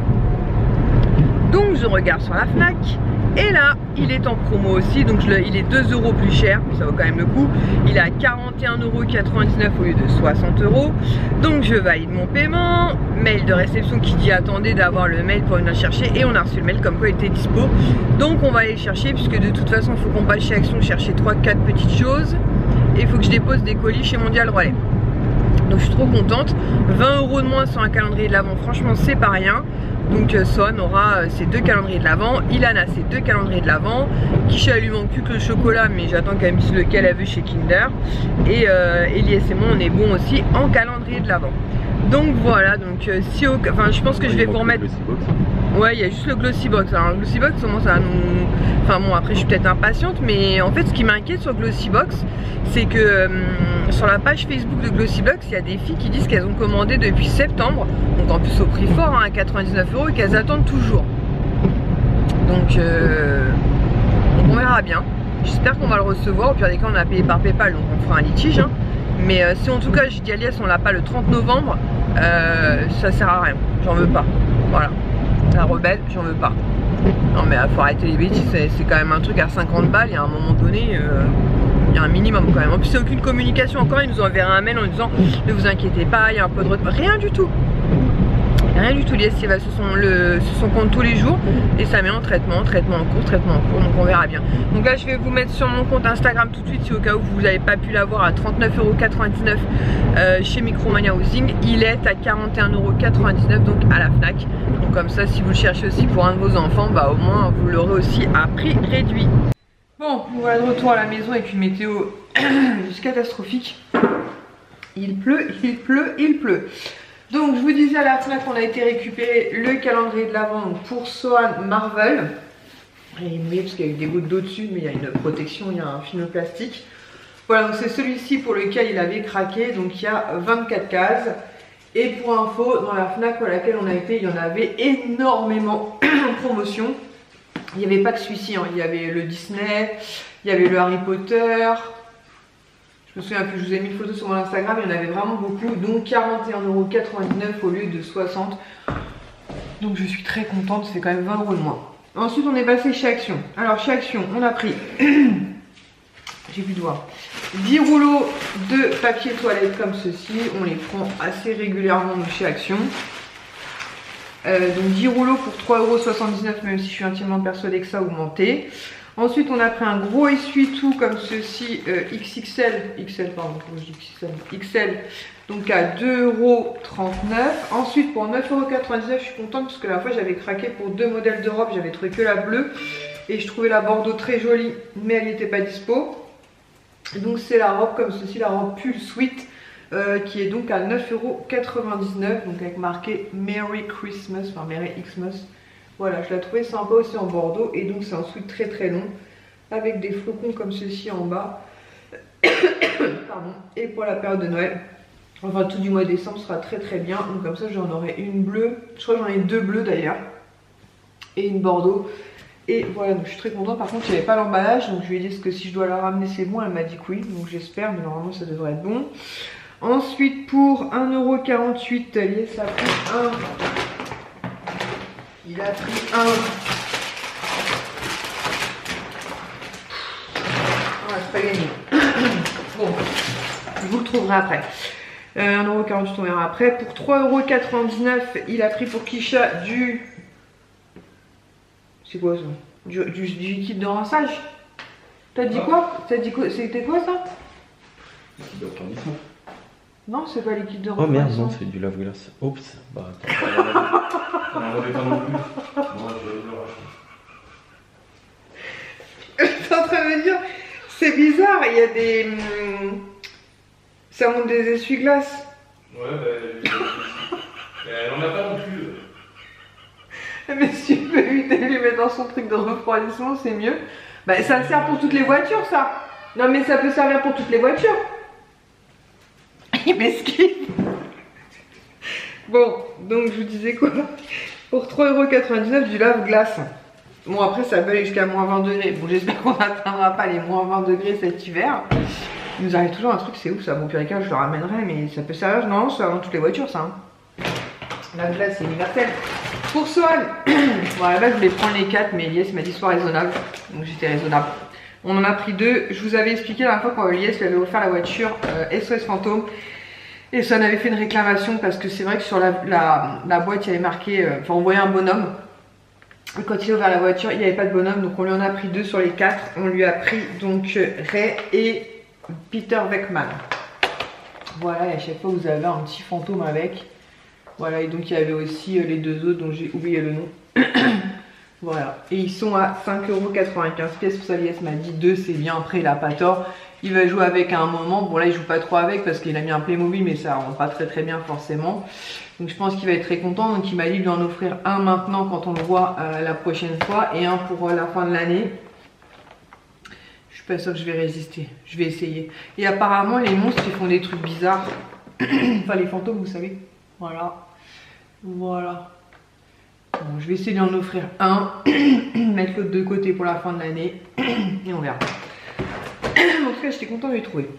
Donc je regarde sur la Fnac. Et là, il est en promo aussi, donc il est 2 € plus cher, ça vaut quand même le coup. Il est à 41,99 € au lieu de 60 €. Donc je valide mon paiement, mail de réception qui dit attendez d'avoir le mail pour venir chercher. Et on a reçu le mail comme quoi il était dispo. Donc on va aller le chercher, puisque de toute façon il faut qu'on passe chez Action chercher 3-4 petites choses. Et il faut que je dépose des colis chez Mondial Relais. Donc je suis trop contente. 20 € de moins sur un calendrier de l'Avent, franchement c'est pas rien. Donc Sohan aura ses 2 calendriers de l'Avent, Ilan a ses 2 calendriers de l'Avent, Kisha lui manque plus que le chocolat mais j'attends qu'elle me dise lequel elle veut chez Kinder. Et Elias et moi on est bon aussi en calendrier de l'Avent. Donc voilà, donc si enfin je pense que je vais vous remettre. Ouais, il y a juste le Glossybox. Alors le Glossybox commence à nous. Enfin bon, après je suis peut-être impatiente, mais en fait ce qui m'inquiète sur Glossybox, c'est que sur la page Facebook de Glossybox, il y a des filles qui disent qu'elles ont commandé depuis septembre, donc en plus au prix fort, hein, à 99 € et qu'elles attendent toujours. Donc on verra bien. J'espère qu'on va le recevoir. Au pire des cas, on a payé par PayPal, donc on fera un litige. Hein. Mais si en tout cas, je dis à Lies, on l'a pas le 30 novembre, ça sert à rien. J'en veux pas. Voilà. La rebelle, j'en veux pas. Non mais faut arrêter les bêtises, c'est quand même un truc à 50 balles, il y a un moment donné, il y a un minimum quand même. En plus c'est aucune communication encore, ils nous ont enverré un mail en disant ne vous inquiétez pas, il y a un peu de retard, rien du tout. Rien du tout, Lies il va sur son compte tous les jours et ça met en traitement en cours, donc on verra bien. Donc là je vais vous mettre sur mon compte Instagram tout de suite si au cas où vous n'avez pas pu l'avoir à 39,99 € chez Micromania Housing. Il est à 41,99 € donc à la Fnac. Donc comme ça si vous le cherchez aussi pour un de vos enfants, bah au moins vous l'aurez aussi à prix réduit. Bon, voilà de retour à la maison avec une météo juste catastrophique. Il pleut. Donc je vous disais à la Fnac qu'on a été récupérer le calendrier de l'Avent pour Sohan Marvel. Il est mouillé parce qu'il y a eu des gouttes d'eau dessus, mais il y a une protection, il y a un film plastique. Voilà, donc c'est celui-ci pour lequel il avait craqué, donc il y a 24 cases. Et pour info, dans la Fnac à laquelle on a été, il y en avait énormément en promotion. Il n'y avait pas que celui-ci, hein. Il y avait le Disney, il y avait le Harry Potter. Je me souviens que je vous ai mis une photo sur mon Instagram, il y en avait vraiment beaucoup, donc 41,99 € au lieu de 60 €. Donc je suis très contente, ça fait quand même 20 € de moins. Ensuite on est passé chez Action. Alors chez Action, on a pris, j'ai plus de voir, 10 rouleaux de papier toilette comme ceci. On les prend assez régulièrement chez Action. Donc 10 rouleaux pour 3,79 €, même si je suis intimement persuadée que ça a augmenté. Ensuite, on a pris un gros essuie-tout comme ceci, XXL, pardon, je dis XL, donc à 2,39 €. Ensuite, pour 9,99 €, je suis contente parce que la fois j'avais craqué pour 2 modèles de robe, j'avais trouvé que la bleue et je trouvais la bordeaux très jolie, mais elle n'était pas dispo. Donc c'est la robe comme ceci, la robe pull sweat, qui est donc à 9,99 €, donc avec marqué Merry Christmas, enfin Merry Xmas. Voilà, je la trouvais sympa aussi en bordeaux et donc c'est un sweat très très long avec des flocons comme ceci en bas. Pardon. Et pour la période de Noël, enfin tout du mois de décembre sera très très bien. Donc comme ça j'en aurai une bleue, je crois que j'en ai 2 bleues d'ailleurs et une bordeaux. Et voilà, donc je suis très contente. Par contre il n'y avait pas l'emballage, donc je lui ai dit que si je dois la ramener c'est bon. Elle m'a dit que oui, donc j'espère, mais normalement ça devrait être bon. Ensuite pour 1,48 €, ça a pris un... Il a pris un... Ah, c'est pas gagné. Bon, vous le trouverez après. 1,48 €, on verra après. Pour 3,99 €, il a pris pour Kisha du... C'est quoi ça? Du liquide de rinçage. T'as dit quoi? C'était quoi ça? Liquide de refroidissement. Non, c'est pas liquide de refroidissement. refroidissement. Oh merde, non, c'est du lave-glace. Oups, bah attends. On n'en avait pas non plus. Moi, je vais le racheter. T'es en train de me dire, c'est bizarre, il y a des... Ça monte des essuie-glaces. Ouais, bah, elle en a pas non plus. Mais si tu peux lui mettre dans son truc de refroidissement, c'est mieux. Bah ça sert pour toutes les voitures ça. Non mais ça peut servir pour toutes les voitures. Il m'esquive. Bon, donc je vous disais quoi? Pour 3,99 € du lave-glace. Bon après ça peut aller jusqu'à moins 20 degrés. Bon j'espère qu'on n'atteindra pas les moins 20 degrés cet hiver. Il nous arrive toujours un truc, c'est ouf ça. Bon pire cas je le ramènerai, mais ça peut servir. Non, ça va dans toutes les voitures ça. Hein. Lave-glace c'est universel. Pour Swan, bon à la base je voulais prendre les 4, mais Elias m'a dit soit raisonnable, donc j'étais raisonnable. On en a pris 2. Je vous avais expliqué la dernière fois quand Elias lui avait offert la voiture SOS Fantôme. Et Swan avait fait une réclamation parce que c'est vrai que sur la boîte il y avait marqué, enfin on voyait un bonhomme. Et quand il a ouvert la voiture il n'y avait pas de bonhomme, donc on lui en a pris 2 sur les 4. On lui a pris donc Ray et Peter Beckman. Voilà, et à chaque fois vous avez un petit fantôme avec. Voilà, et donc il y avait aussi les 2 autres dont j'ai oublié le nom. Voilà, et ils sont à 5,95 €. Pour ça, Elias m'a dit 2 c'est bien, après il a pas tort. Il va jouer avec à un moment. Bon là il joue pas trop avec parce qu'il a mis un Playmobil, mais ça rend pas très bien forcément. Donc je pense qu'il va être très content. Donc il m'a dit de lui en offrir un maintenant quand on le voit la prochaine fois et un pour la fin de l'année. Je suis pas sûre que je vais résister, je vais essayer. Et apparemment les monstres ils font des trucs bizarres. Enfin les fantômes vous savez. Voilà. Voilà. Bon, je vais essayer de lui en offrir un, mettre l'autre de côté pour la fin de l'année et on verra. En tout cas, j'étais content de les trouver.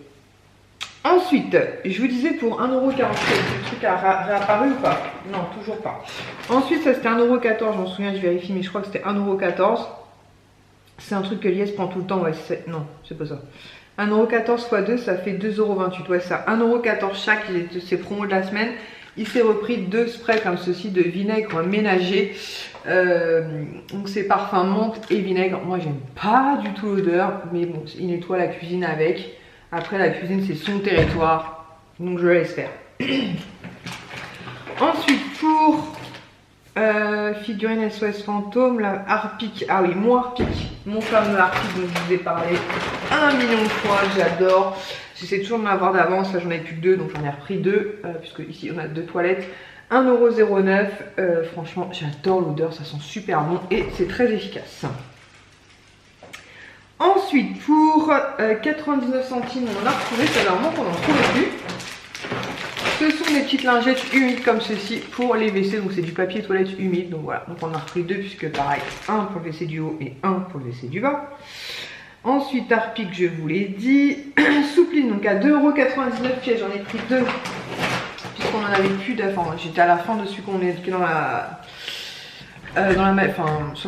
Ensuite, je vous disais pour 1,47 €, le truc a réapparu ou pas? Non, toujours pas. Ensuite, ça c'était 1,14 €, je m'en souviens, je vérifie, mais je crois que c'était 1,14 €. C'est un truc que Lies prend tout le temps, ouais, non, c'est pas ça. 1,14 € x 2, ça fait 2,28 €, ouais, ça. 1,14 € chaque, c'est promo de la semaine. Il s'est repris 2 sprays comme ceci de vinaigre ménager. Donc c'est parfum menthe et vinaigre. Moi j'aime pas du tout l'odeur, mais bon, il nettoie la cuisine avec. Après la cuisine c'est son territoire, donc je laisse faire. Ensuite pour figurine SOS Fantôme, la Harpic. Ah oui, mon Harpic, mon fameux Harpic dont je vous ai parlé 1 million de fois, j'adore. J'essaie toujours de m'avoir d'avance, là j'en ai plus que 2, donc j'en ai repris 2, puisque ici on a 2 toilettes. 1,09 €, franchement j'adore l'odeur, ça sent super bon et c'est très efficace. Ensuite pour 99 centimes, on en a retrouvé, ça fait un moment qu'on n'en trouvait plus. Ce sont des petites lingettes humides comme ceci pour les WC, donc c'est du papier toilette humide, donc voilà, donc on en a repris 2 puisque pareil, un pour le WC du haut et un pour le WC du bas. Ensuite, Harpic, je vous l'ai dit. Soupline, donc à 2,99 €, j'en ai pris 2. Puisqu'on en avait plus d'avant. J'étais à la fin de celui qu'on est sur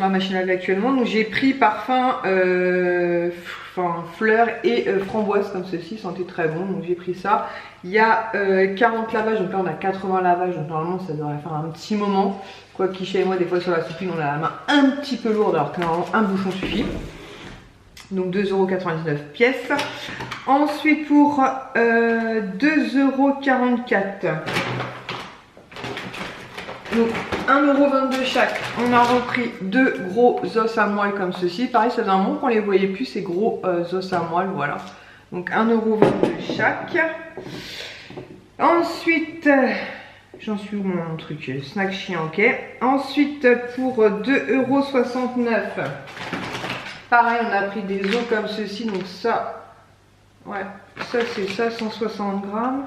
la machine à laver actuellement. Donc j'ai pris parfum, fleurs et framboise comme ceci. Sentait très bon. Donc j'ai pris ça. Il y a 40 lavages. Donc là on a 80 lavages. Donc normalement ça devrait faire un petit moment. Quoi qu'il chez moi, des fois sur la soupline, on a la main un petit peu lourde. Alors que normalement un bouchon suffit. Donc 2,99 € pièce. Ensuite pour 2,44 €. Donc 1,22 € chaque. On a repris deux gros os à moelle comme ceci. Pareil, ça faisait un moment qu'on les voyait plus, ces gros os à moelle, voilà. Donc 1,22 € chaque. Ensuite, j'en suis où mon truc? Snack chien, ok. Ensuite pour 2,69 €. Pareil, on a pris des os comme ceci, donc ça, ouais, ça c'est ça, 160 grammes.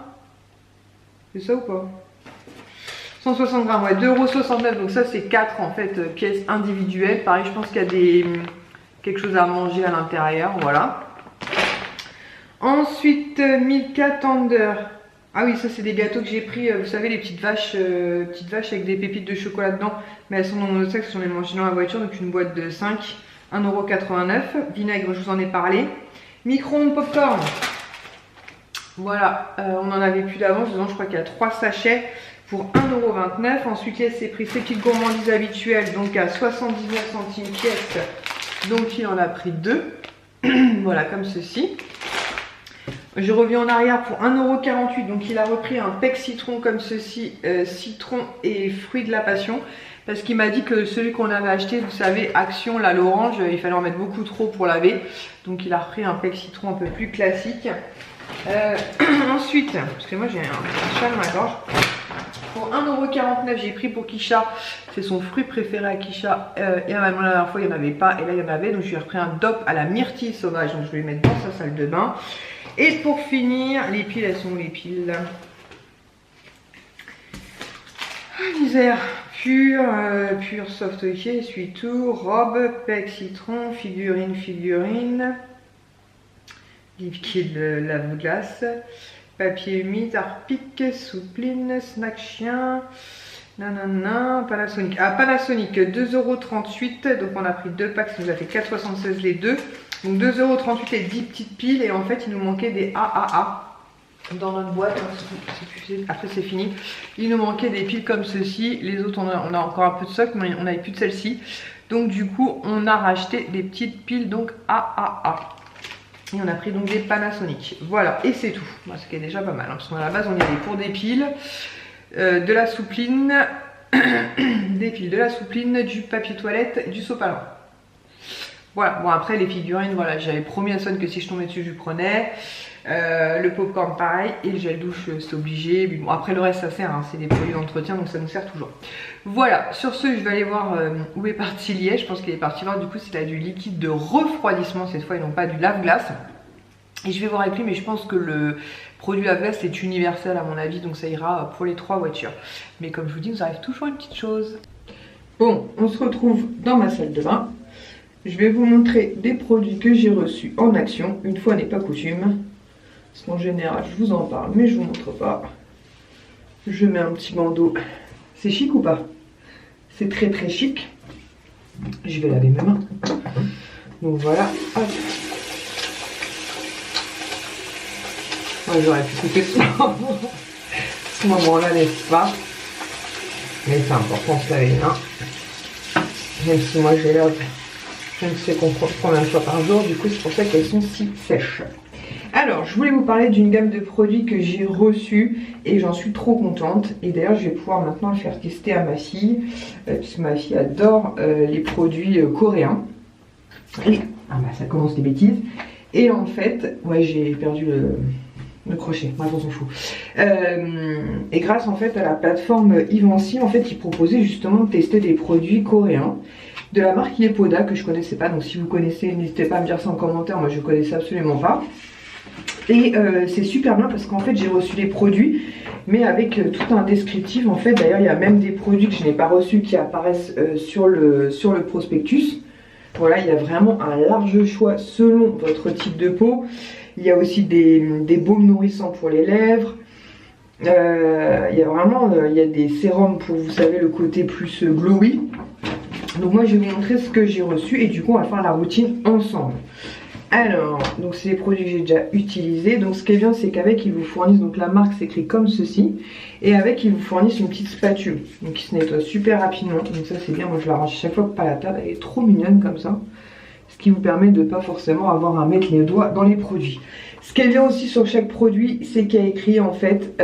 C'est ça ou pas? 160 grammes, ouais, 2,69 €, donc ça c'est 4 en fait pièces individuelles. Pareil, je pense qu'il y a quelque chose à manger à l'intérieur, voilà. Ensuite, Milka Tender. Ah oui, ça c'est des gâteaux que j'ai pris, vous savez, les petites vaches avec des pépites de chocolat dedans. Mais elles sont dans mon sac, j'en ai mangé dans la voiture, donc une boîte de 5. 1,89 €. Vinaigre, je vous en ai parlé. Micro-ondes popcorn. Voilà, on en avait plus d'avance. Je crois qu'il y a 3 sachets pour 1,29 €. Ensuite, il s'est pris ses petites gourmandises habituelles, donc à 79 centimes pièce. Donc, il en a pris 2. Voilà, comme ceci. Je reviens en arrière pour 1,48 €. Donc, il a repris un pec citron comme ceci, citron et fruits de la passion. Parce qu'il m'a dit que celui qu'on avait acheté, vous savez, Action, là, l'orange, il fallait en mettre beaucoup trop pour laver. Donc il a repris un pec citron un peu plus classique. Ensuite, parce que moi j'ai un chat dans ma gorge. Pour 1,49 €, j'ai pris pour Kisha. C'est son fruit préféré à Kisha. Et à la dernière fois, il n'y en avait pas. Et là, il y en avait. Donc je lui ai repris un DOP à la myrtille sauvage. Donc je vais le mettre dans sa salle de bain. Et pour finir, les piles, elles sont où les piles? Ah, misère. Pur soft ok, essuie-tout, robe, pec citron, figurine, liquide lave-glace, papier humide, harpic, soupline, snack chien, nanana, Panasonic. Ah, Panasonic, 2,38 €, donc on a pris 2 packs, ça nous a fait 4,76 € les deux. Donc 2,38 € les 10 petites piles, et en fait il nous manquait des AAA. Dans notre boîte, après c'est fini. Il nous manquait des piles comme ceci. Les autres, on a encore un peu de stock, mais on n'avait plus de celle-ci. Donc du coup, on a racheté des petites piles donc AAA. Et on a pris donc des Panasonic. Voilà, et c'est tout. Bon, ce qui est déjà pas mal, hein, parce qu'à la base, on y allait pour des piles, de la soupline, des piles, de la soupline, du papier toilette, du sopalin. Voilà, bon après les figurines, voilà, j'avais promis à Son que si je tombais dessus, je prenais. Le popcorn pareil, et le gel douche c'est obligé. Mais bon, après le reste ça sert, hein, c'est des produits d'entretien donc ça nous sert toujours. Voilà, sur ce je vais aller voir où est parti Liège. Je pense qu'il est parti voir, du coup c'est là du liquide de refroidissement cette fois et non pas du lave-glace. Et je vais voir avec lui, mais je pense que le produit lave-glace est universel à mon avis, donc ça ira pour les 3 voitures. Mais comme je vous dis, nous arrive toujours une petite chose. Bon, on se retrouve dans ma salle de bain. Je vais vous montrer des produits que j'ai reçus en Action, une fois n'est pas coutume. Parce qu'en général, je vous en parle, mais je vous montre pas. Je mets un petit bandeau. C'est chic ou pas? C'est très très chic. Je vais laver mes mains. Donc voilà. Hop. Moi, j'aurais pu couper ce moment-là, n'est-ce pas? Mais c'est important de se laver les mains. Même si moi, j'ai l'air, je ne sais combien de fois par jour. Du coup, c'est pour ça qu'elles sont si sèches. Alors, je voulais vous parler d'une gamme de produits que j'ai reçus et j'en suis trop contente. Et d'ailleurs, je vais pouvoir maintenant le faire tester à ma fille, puisque ma fille adore les produits coréens. Et, ah bah ça commence les bêtises. Et en fait, ouais, j'ai perdu le crochet, bref, on s'en fout. Et grâce en fait à la plateforme Ivancy, en fait, ils proposaient justement de tester des produits coréens de la marque Yepoda que je connaissais pas. Donc si vous connaissez, n'hésitez pas à me dire ça en commentaire. Moi, je connaissais absolument pas. Et c'est super bien parce qu'en fait j'ai reçu les produits mais avec tout un descriptif en fait. D'ailleurs il y a même des produits que je n'ai pas reçus qui apparaissent sur le prospectus. Voilà, il y a vraiment un large choix selon votre type de peau. Il y a aussi des baumes nourrissants pour les lèvres. Il y a vraiment il y a des sérums pour, vous savez, le côté plus glowy. Donc moi je vais vous montrer ce que j'ai reçu et du coup on va faire la routine ensemble. Alors, donc c'est les produits que j'ai déjà utilisés. Donc ce qui est bien, c'est qu'avec ils vous fournissent, donc la marque s'écrit comme ceci. Et avec ils vous fournissent une petite spatule. Donc qui se nettoie super rapidement. Donc ça c'est bien, moi je la range chaque fois pas à la table. Elle est trop mignonne comme ça. ce qui vous permet de ne pas forcément avoir à mettre les doigts dans les produits. Ce qui est bien aussi sur chaque produit, c'est qu'il y a écrit en fait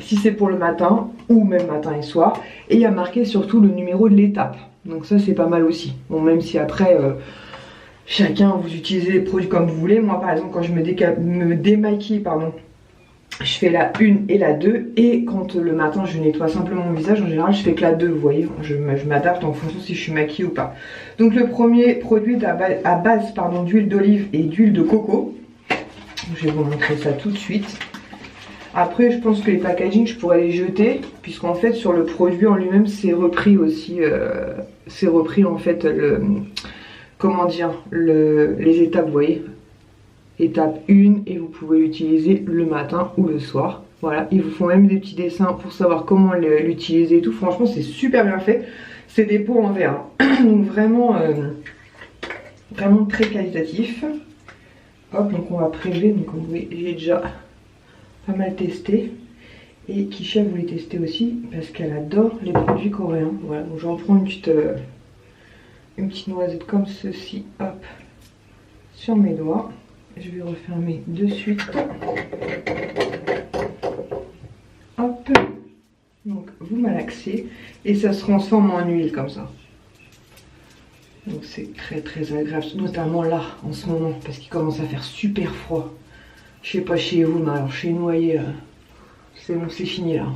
si c'est pour le matin ou même matin et soir, et il y a marqué surtout le numéro de l'étape. Donc ça c'est pas mal aussi. Bon, même si après chacun vous utilisez les produits comme vous voulez. Moi par exemple quand je me démaquille, pardon, je fais la 1 et la 2, et quand le matin je nettoie simplement mon visage, en général je fais que la 2, vous voyez, je m'adapte en fonction si je suis maquillée ou pas. Donc le premier produit est à base d'huile d'olive et d'huile de coco. Je vais vous montrer ça tout de suite. Après je pense que les packaging je pourrais les jeter, puisqu'en fait sur le produit en lui-même c'est repris aussi, c'est repris en fait comment dire, les étapes, vous voyez. Étape 1, et vous pouvez l'utiliser le matin ou le soir. Voilà, ils vous font même des petits dessins pour savoir comment l'utiliser et tout. Franchement c'est super bien fait. C'est des pots en verre, donc vraiment vraiment très qualitatif. Hop, donc on va prélever. Donc comme vous voyez, j'ai déjà pas mal testé, et Kisha voulait tester aussi parce qu'elle adore les produits coréens. Voilà, donc j'en prends une petite noisette comme ceci, hop, sur mes doigts. Je vais refermer de suite. Hop. Donc vous malaxez et ça se transforme en huile comme ça. Donc c'est très très agréable, notamment là en ce moment parce qu'il commence à faire super froid. Je sais pas chez vous, mais alors chez Noyer, c'est bon, c'est fini là.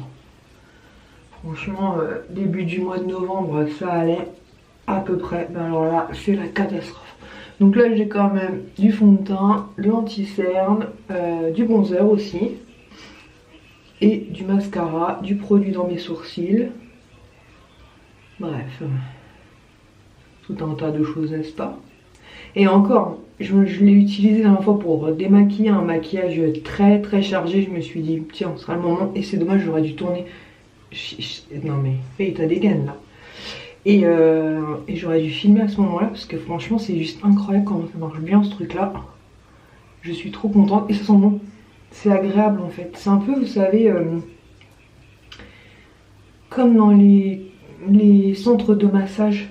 Franchement, début du mois de novembre, ça allait à peu près. Ben alors là, c'est la catastrophe. Donc là j'ai quand même du fond de teint, de l'anti-cerne, du bronzer aussi, et du mascara, du produit dans mes sourcils. Bref, tout un tas de choses, n'est-ce pas? Et encore, je l'ai utilisé la dernière fois pour démaquiller un maquillage très très chargé. Je me suis dit tiens, ce sera le moment, et c'est dommage, j'aurais dû tourner. Non mais, hey, t'as des gaines là. Et j'aurais dû filmer à ce moment-là parce que franchement c'est juste incroyable comment ça marche bien ce truc là. Je suis trop contente et ça sent bon. C'est agréable en fait. C'est un peu, vous savez, comme dans les centres de massage.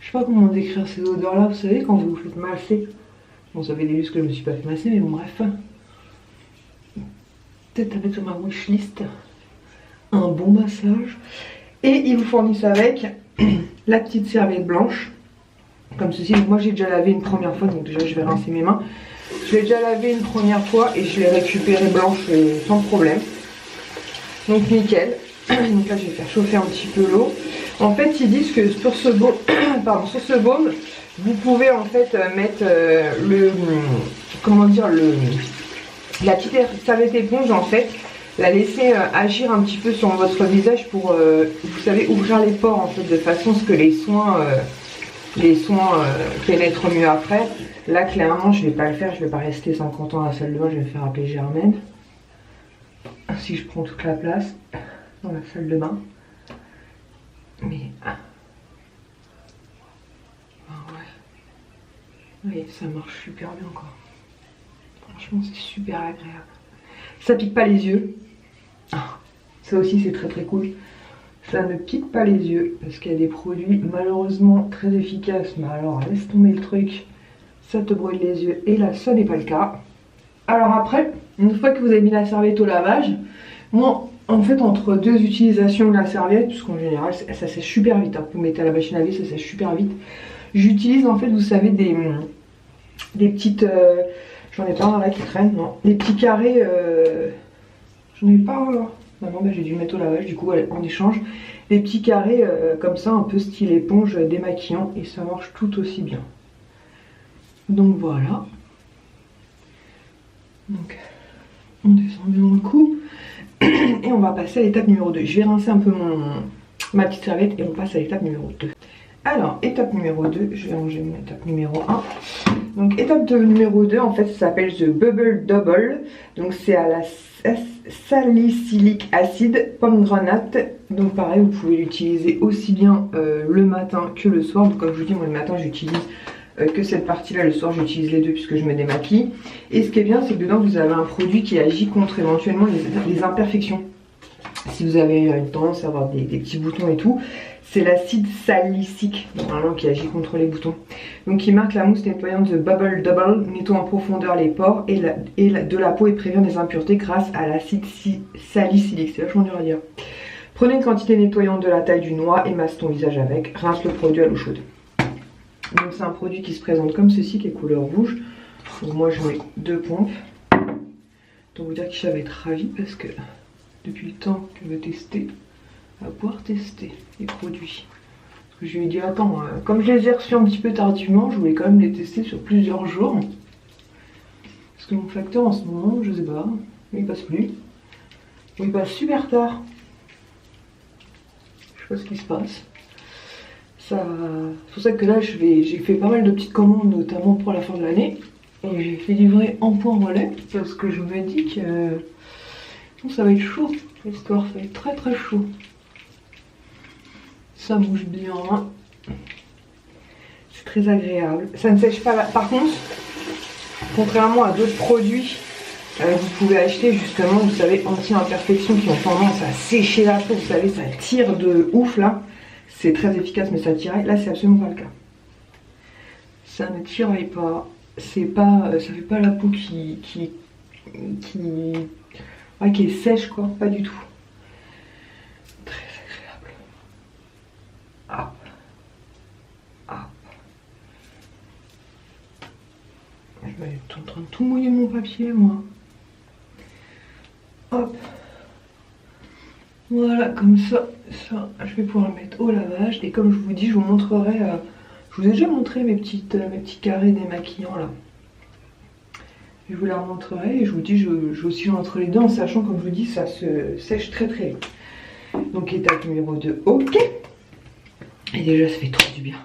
Je sais pas comment décrire ces odeurs là, vous savez, quand vous vous faites masser. Bon, ça fait des lustres que je me suis pas fait masser, mais bon bref. Peut-être avec sur ma wishlist un bon massage. Et ils vous fournissent avec la petite serviette blanche, comme ceci. Donc moi j'ai déjà lavé une première fois, donc déjà je vais rincer mes mains. Je l'ai déjà lavé une première fois et je l'ai récupérée blanche sans problème. Donc nickel. Donc là je vais faire chauffer un petit peu l'eau. En fait ils disent que sur ce baume, pardon, sur ce baume, vous pouvez en fait mettre comment dire, la petite serviette éponge en fait. La laisser agir un petit peu sur votre visage pour, vous savez, ouvrir les pores en fait, de façon à ce que les soins pénètrent mieux après. Là clairement je vais pas le faire, je vais pas rester 50 ans à la salle de bain, je vais me faire appeler Germaine. Si je prends toute la place dans la salle de bain. Mais ouais. Oui, ça marche super bien quoi. Franchement c'est super agréable. Ça pique pas les yeux. Ça aussi c'est très très cool. Ça ne pique pas les yeux parce qu'il y a des produits malheureusement très efficaces. Mais alors laisse tomber le truc, ça te brûle les yeux. Et là ça n'est pas le cas. Alors après, une fois que vous avez mis la serviette au lavage, moi en fait entre deux utilisations de la serviette, puisqu'en général ça sèche super vite, hein. Vous mettez à la machine à laver, ça sèche super vite. J'utilise en fait, vous savez, des petites... j'en ai pas un là qui traîne, non. Des petits carrés... j'en ai pas un là. Maintenant bah, j'ai dû mettre au lavage du coup en échange. Des petits carrés comme ça, un peu style éponge démaquillant. Et ça marche tout aussi bien. Donc voilà. Donc on descend bien le coup. Et on va passer à l'étape numéro 2. Je vais rincer un peu ma petite serviette et on passe à l'étape numéro 2. Alors, étape numéro 2, je vais ranger mon étape numéro 1. Donc, étape numéro 2, en fait, ça s'appelle The Bubble Double. Donc, c'est à la salicylique acide, pomme grenade. Donc, pareil, vous pouvez l'utiliser aussi bien le matin que le soir. Donc, comme je vous dis, moi, le matin, j'utilise que cette partie-là. Le soir, j'utilise les deux puisque je me démaquille. Et ce qui est bien, c'est que dedans, vous avez un produit qui agit contre éventuellement les imperfections. si vous avez une tendance à avoir des petits boutons et tout. C'est l'acide salicylique, normalement, qui agit contre les boutons. Donc il marque la mousse nettoyante de Bubble Double, nettoie en profondeur les pores de la peau et prévient des impuretés grâce à l'acide salicylique. C'est vachement dur à dire. Prenez une quantité nettoyante de la taille du noix et masse ton visage avec. Rince le produit à l'eau chaude. Donc c'est un produit qui se présente comme ceci, qui est couleur rouge. Donc moi je mets 2 pompes. Donc vous dire que je vais être ravie parce que depuis le temps qu'elle veut tester, elle va pouvoir tester les produits. Parce que je lui ai dit attends, comme je les ai reçus un petit peu tardivement, je voulais quand même les tester sur plusieurs jours. Parce que mon facteur en ce moment, je sais pas, il passe plus. Il passe super tard. Je sais pas ce qui se passe. C'est pour ça que là j'ai fait pas mal de petites commandes, notamment pour la fin de l'année. Et j'ai fait livrer en point relais parce que je me dis que ça va être chaud. L'histoire, ça va être très très chaud. Ça bouge bien. C'est très agréable. Ça ne sèche pas. Par contre, contrairement à d'autres produits que vous pouvez acheter justement, vous savez, anti-imperfection, qui ont tendance à sécher la peau, vous savez, ça tire de ouf là. C'est très efficace, mais ça tiraille. Là, c'est absolument pas le cas. Ça ne tiraille pas. C'est pas, ça fait pas la peau qui est sèche, quoi. Pas du tout. Très agréable. Hop. Hop. Je vais être en train de tout mouiller mon papier, moi. Hop. Voilà, comme ça, je vais pouvoir le mettre au lavage. Et comme je vous dis, je vous montrerai, je vous ai déjà montré mes petits carrés démaquillants là. Je vous la remontrerai et je vous dis, je oscille entre les deux en sachant, comme je vous dis, ça se sèche très très vite. Donc étape numéro 2, ok. Et déjà, ça fait trop du bien.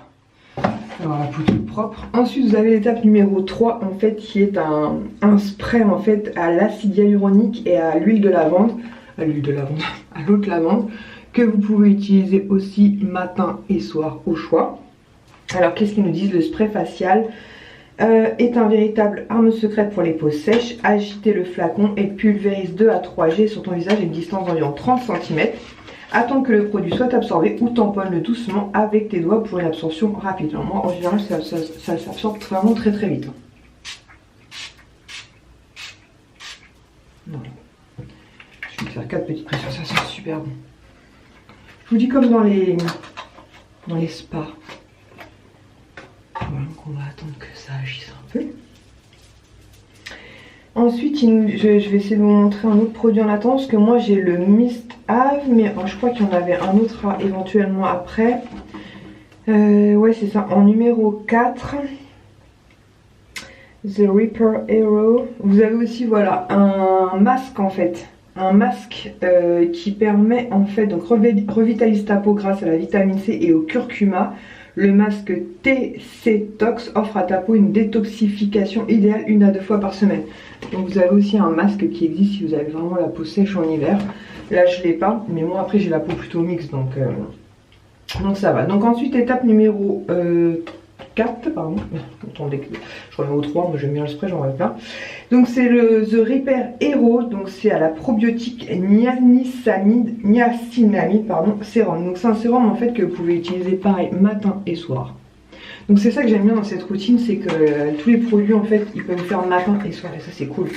Alors la peau toute propre. Ensuite, vous avez l'étape numéro 3 en fait, qui est un spray en fait à l'acide hyaluronique et à l'huile de lavande. À l'eau de lavande, que vous pouvez utiliser aussi matin et soir au choix. Alors qu'est-ce qu'ils nous disent? Le spray facial est un véritable arme secrète pour les peaux sèches. Agitez le flacon et pulvérise 2 à 3 G sur ton visage à une distance d'environ 30 cm. Attends que le produit soit absorbé ou tamponne-le doucement avec tes doigts pour une absorption rapide. Alors moi en général ça s'absorbe vraiment très très vite. Voilà. Je vais faire 4 petites pressions, ça sent super bon. Je vous dis comme dans les spas. Voilà, donc on va attendre que ça agisse un peu. Ensuite, je vais essayer de vous montrer un autre produit en attente, parce que moi j'ai le Mist Ave, mais je crois qu'il y en avait un autre éventuellement après. Ouais, c'est ça, en numéro 4. The Reaper Hero. Vous avez aussi, voilà, un masque en fait. Un masque qui permet en fait, donc revitalise ta peau grâce à la vitamine C et au curcuma. Le masque TC Tox offre à ta peau une détoxification idéale 1 à 2 fois par semaine. Donc vous avez aussi un masque qui existe si vous avez vraiment la peau sèche en hiver. Là je l'ai pas, mais moi après j'ai la peau plutôt mixte, donc ça va. Donc ensuite étape numéro 4, pardon. Attendez, je remets au 3, moi j'aime bien le spray, j'en rêve plein. Donc c'est le The Repair Hero, donc c'est à la probiotique niacinamide, pardon, sérum. Donc c'est un sérum en fait que vous pouvez utiliser pareil matin et soir. Donc c'est ça que j'aime bien dans cette routine, c'est que tous les produits en fait ils peuvent faire matin et soir et ça c'est cool.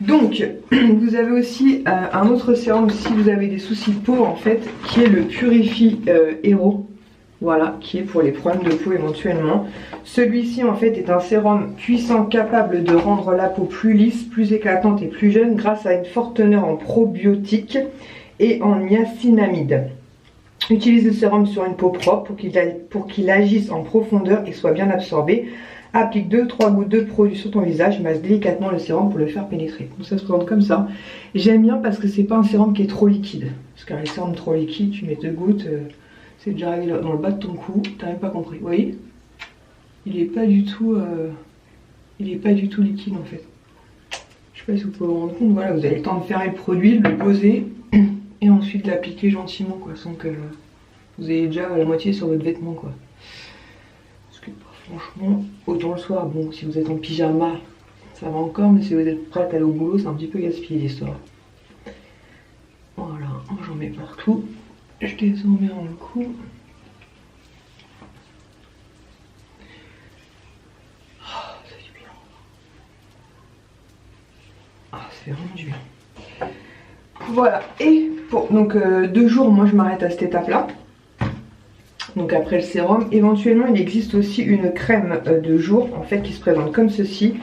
Donc vous avez aussi un autre sérum si vous avez des soucis de peau en fait, qui est le Purify Hero. Voilà, qui est pour les problèmes de peau éventuellement. Celui-ci en fait est un sérum puissant capable de rendre la peau plus lisse, plus éclatante et plus jeune grâce à une forte teneur en probiotiques et en niacinamide. Utilise le sérum sur une peau propre pour qu'il agisse en profondeur et soit bien absorbé. Applique 2-3 gouttes de produit sur ton visage, masse délicatement le sérum pour le faire pénétrer. Donc ça se présente comme ça. J'aime bien parce que c'est pas un sérum qui est trop liquide. Parce qu'un sérum trop liquide, tu mets 2 gouttes... c'est déjà arrivé dans le bas de ton cou, t'as même pas compris. Vous voyez, il est pas du tout liquide en fait. Je sais pas si vous pouvez vous rendre compte. Voilà, vous avez le temps de fermer le produit, de le poser et ensuite l'appliquer gentiment quoi, sans que vous ayez déjà la moitié sur votre vêtement quoi. Parce que franchement, autant le soir, bon si vous êtes en pyjama, ça va encore, mais si vous êtes prête à aller au boulot, c'est un petit peu gaspillé l'histoire. mets partout. Je descends bien le cou. Oh, ça fait du bien. Ah, c'est vraiment du bien. Voilà, et pour donc 2 jours, moi je m'arrête à cette étape-là. Donc après le sérum, éventuellement il existe aussi une crème de jour en fait qui se présente comme ceci.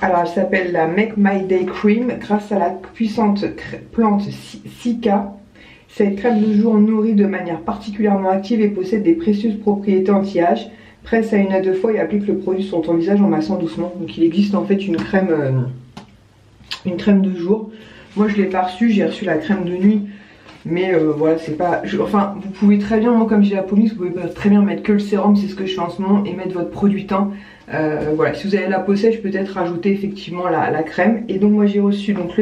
Alors elle s'appelle la Make My Day Cream. Grâce à la puissante plante Cica, cette crème de jour nourrit de manière particulièrement active et possède des précieuses propriétés anti-âge. Presse à 1 à 2 fois et applique le produit sur ton visage en massant doucement. Donc il existe en fait une crème de jour. Moi je l'ai pas reçue, j'ai reçu la crème de nuit. Mais voilà, c'est pas... Enfin, vous pouvez très bien, moi comme j'ai la peau mixte, vous pouvez très bien mettre que le sérum, c'est ce que je fais en ce moment, et mettre votre produit teint. Voilà, si vous avez la peau sèche, peut-être rajouter effectivement la crème. Et donc moi j'ai reçu donc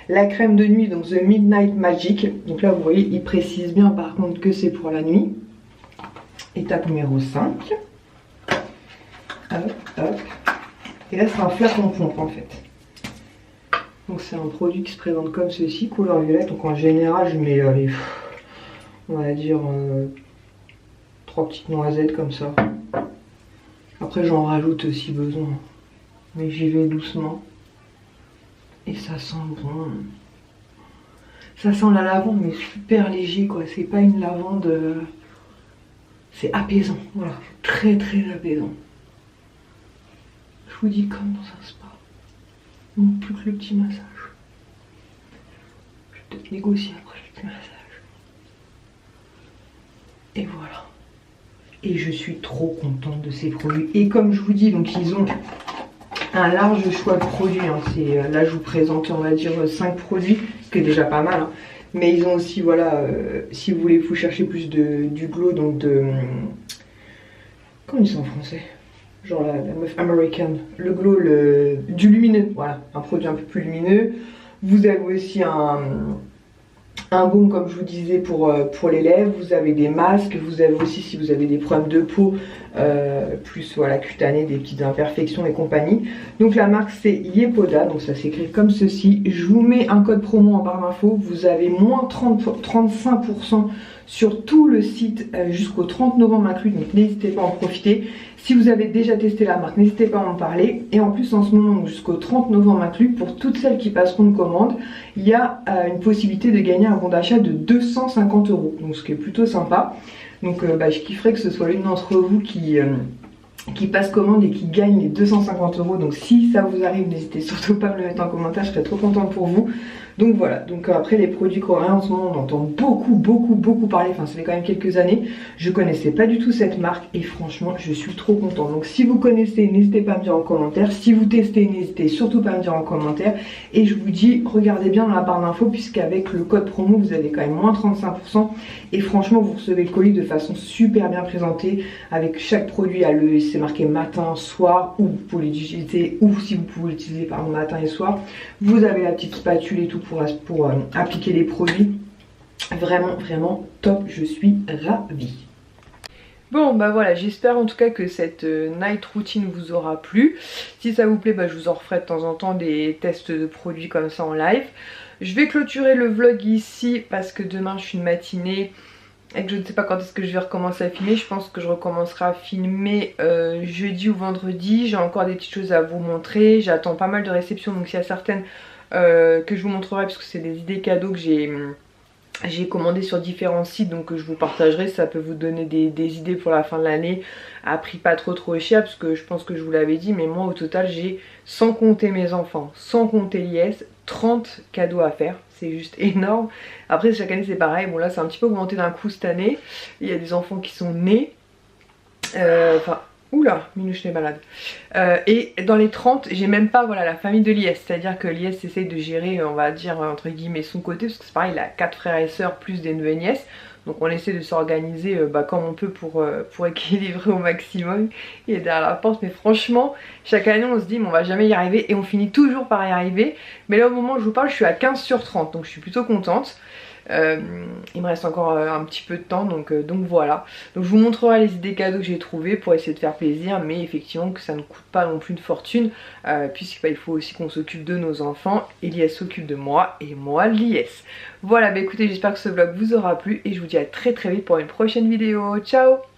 la crème de nuit, donc The Midnight Magic. Donc là vous voyez, il précise bien par contre que c'est pour la nuit. Étape numéro 5. Hop, hop. Et là c'est un flacon pompe en fait. Donc c'est un produit qui se présente comme ceci, couleur violette. Donc en général je mets on va dire 3 petites noisettes comme ça. Après j'en rajoute si besoin. Mais j'y vais doucement. Et ça sent bon. Ça sent la lavande mais super léger quoi. C'est pas une lavande... C'est apaisant. Voilà. Très très apaisant. Je vous dis comme dans un spa. Non plus que le petit massage. Je vais peut-être négocier après le petit massage. Et voilà. Et je suis trop contente de ces produits. Et comme je vous dis, donc ils ont un large choix de produits. Hein. Là je vous présente on va dire 5 produits, ce qui est déjà pas mal. Hein. Mais ils ont aussi, voilà, si vous voulez vous chercher plus du glow, donc de... Comment on dit ça en français? Genre la meuf américaine, le glow, du lumineux, voilà, un produit un peu plus lumineux. Vous avez aussi un baume comme je vous disais pour les lèvres, vous avez des masques, vous avez aussi si vous avez des problèmes de peau, plus voilà cutanée, des petites imperfections et compagnie. Donc la marque c'est Yepoda, donc ça s'écrit comme ceci. Je vous mets un code promo en barre d'infos, vous avez moins 35% sur tout le site jusqu'au 30 novembre inclus, donc n'hésitez pas à en profiter. Si vous avez déjà testé la marque, n'hésitez pas à en parler. Et en plus en ce moment, jusqu'au 30 novembre inclus, pour toutes celles qui passeront de commande, il y a une possibilité de gagner un bon d'achat de 250 €, donc ce qui est plutôt sympa. Donc je kifferais que ce soit l'une d'entre vous qui passe commande et qui gagne les 250 €. Donc si ça vous arrive, n'hésitez surtout pas à me le mettre en commentaire, je serais trop contente pour vous. Donc voilà, donc après les produits coréens en ce moment on entend beaucoup parler, enfin ça fait quand même quelques années. Je connaissais pas du tout cette marque et franchement je suis trop contente. Donc si vous connaissez, n'hésitez pas à me dire en commentaire. Si vous testez, n'hésitez surtout pas à me dire en commentaire. Et je vous dis, regardez bien dans la barre d'infos puisqu'avec le code promo vous avez quand même moins 35%. Et franchement vous recevez le colis de façon super bien présentée. Avec chaque produit, c'est marqué matin, soir, ou vous pouvez l'utiliser, ou si vous pouvez l'utiliser pardon matin et soir. Vous avez la petite spatule et tout pour appliquer les produits. Vraiment top, je suis ravie. Bon bah voilà, j'espère en tout cas que cette night routine vous aura plu. Si ça vous plaît, je vous en referai de temps en temps des tests de produits comme ça en live. Je vais clôturer le vlog ici parce que demain je suis une matinée et que je ne sais pas quand est-ce que je vais recommencer à filmer. Je pense que je recommencerai à filmer jeudi ou vendredi. J'ai encore des petites choses à vous montrer. J'attends pas mal de réceptions, donc il y a certaines que je vous montrerai parce que c'est des idées cadeaux que j'ai commandé sur différents sites, donc je vous partagerai. Ça peut vous donner des idées pour la fin de l'année à prix pas trop cher, parce que je pense que je vous l'avais dit, mais moi au total j'ai, sans compter mes enfants, sans compter l'IS, 30 cadeaux à faire. C'est juste énorme. Après chaque année c'est pareil, bon là c'est un petit peu augmenté d'un coup cette année. Il y a des enfants qui sont nés, oula, Minouche est malade. Et dans les 30, j'ai même pas voilà, la famille de l'IS. C'est-à-dire que l'IS essaye de gérer, on va dire, entre guillemets, son côté. Parce que c'est pareil, il a 4 frères et sœurs plus des neveux et nièces. Donc on essaie de s'organiser comme on peut pour équilibrer au maximum. Il est derrière la porte. Mais franchement, chaque année on se dit, on va jamais y arriver. Et on finit toujours par y arriver. Mais là au moment où je vous parle, je suis à 15 sur 30. Donc je suis plutôt contente. Il me reste encore un petit peu de temps, donc voilà. Donc je vous montrerai les idées cadeaux que j'ai trouvées pour essayer de faire plaisir, mais effectivement que ça ne coûte pas non plus de fortune, puisqu'il faut aussi qu'on s'occupe de nos enfants. Elias s'occupe de moi et moi de Lies. Voilà, bah écoutez, j'espère que ce vlog vous aura plu et je vous dis à très vite pour une prochaine vidéo. Ciao!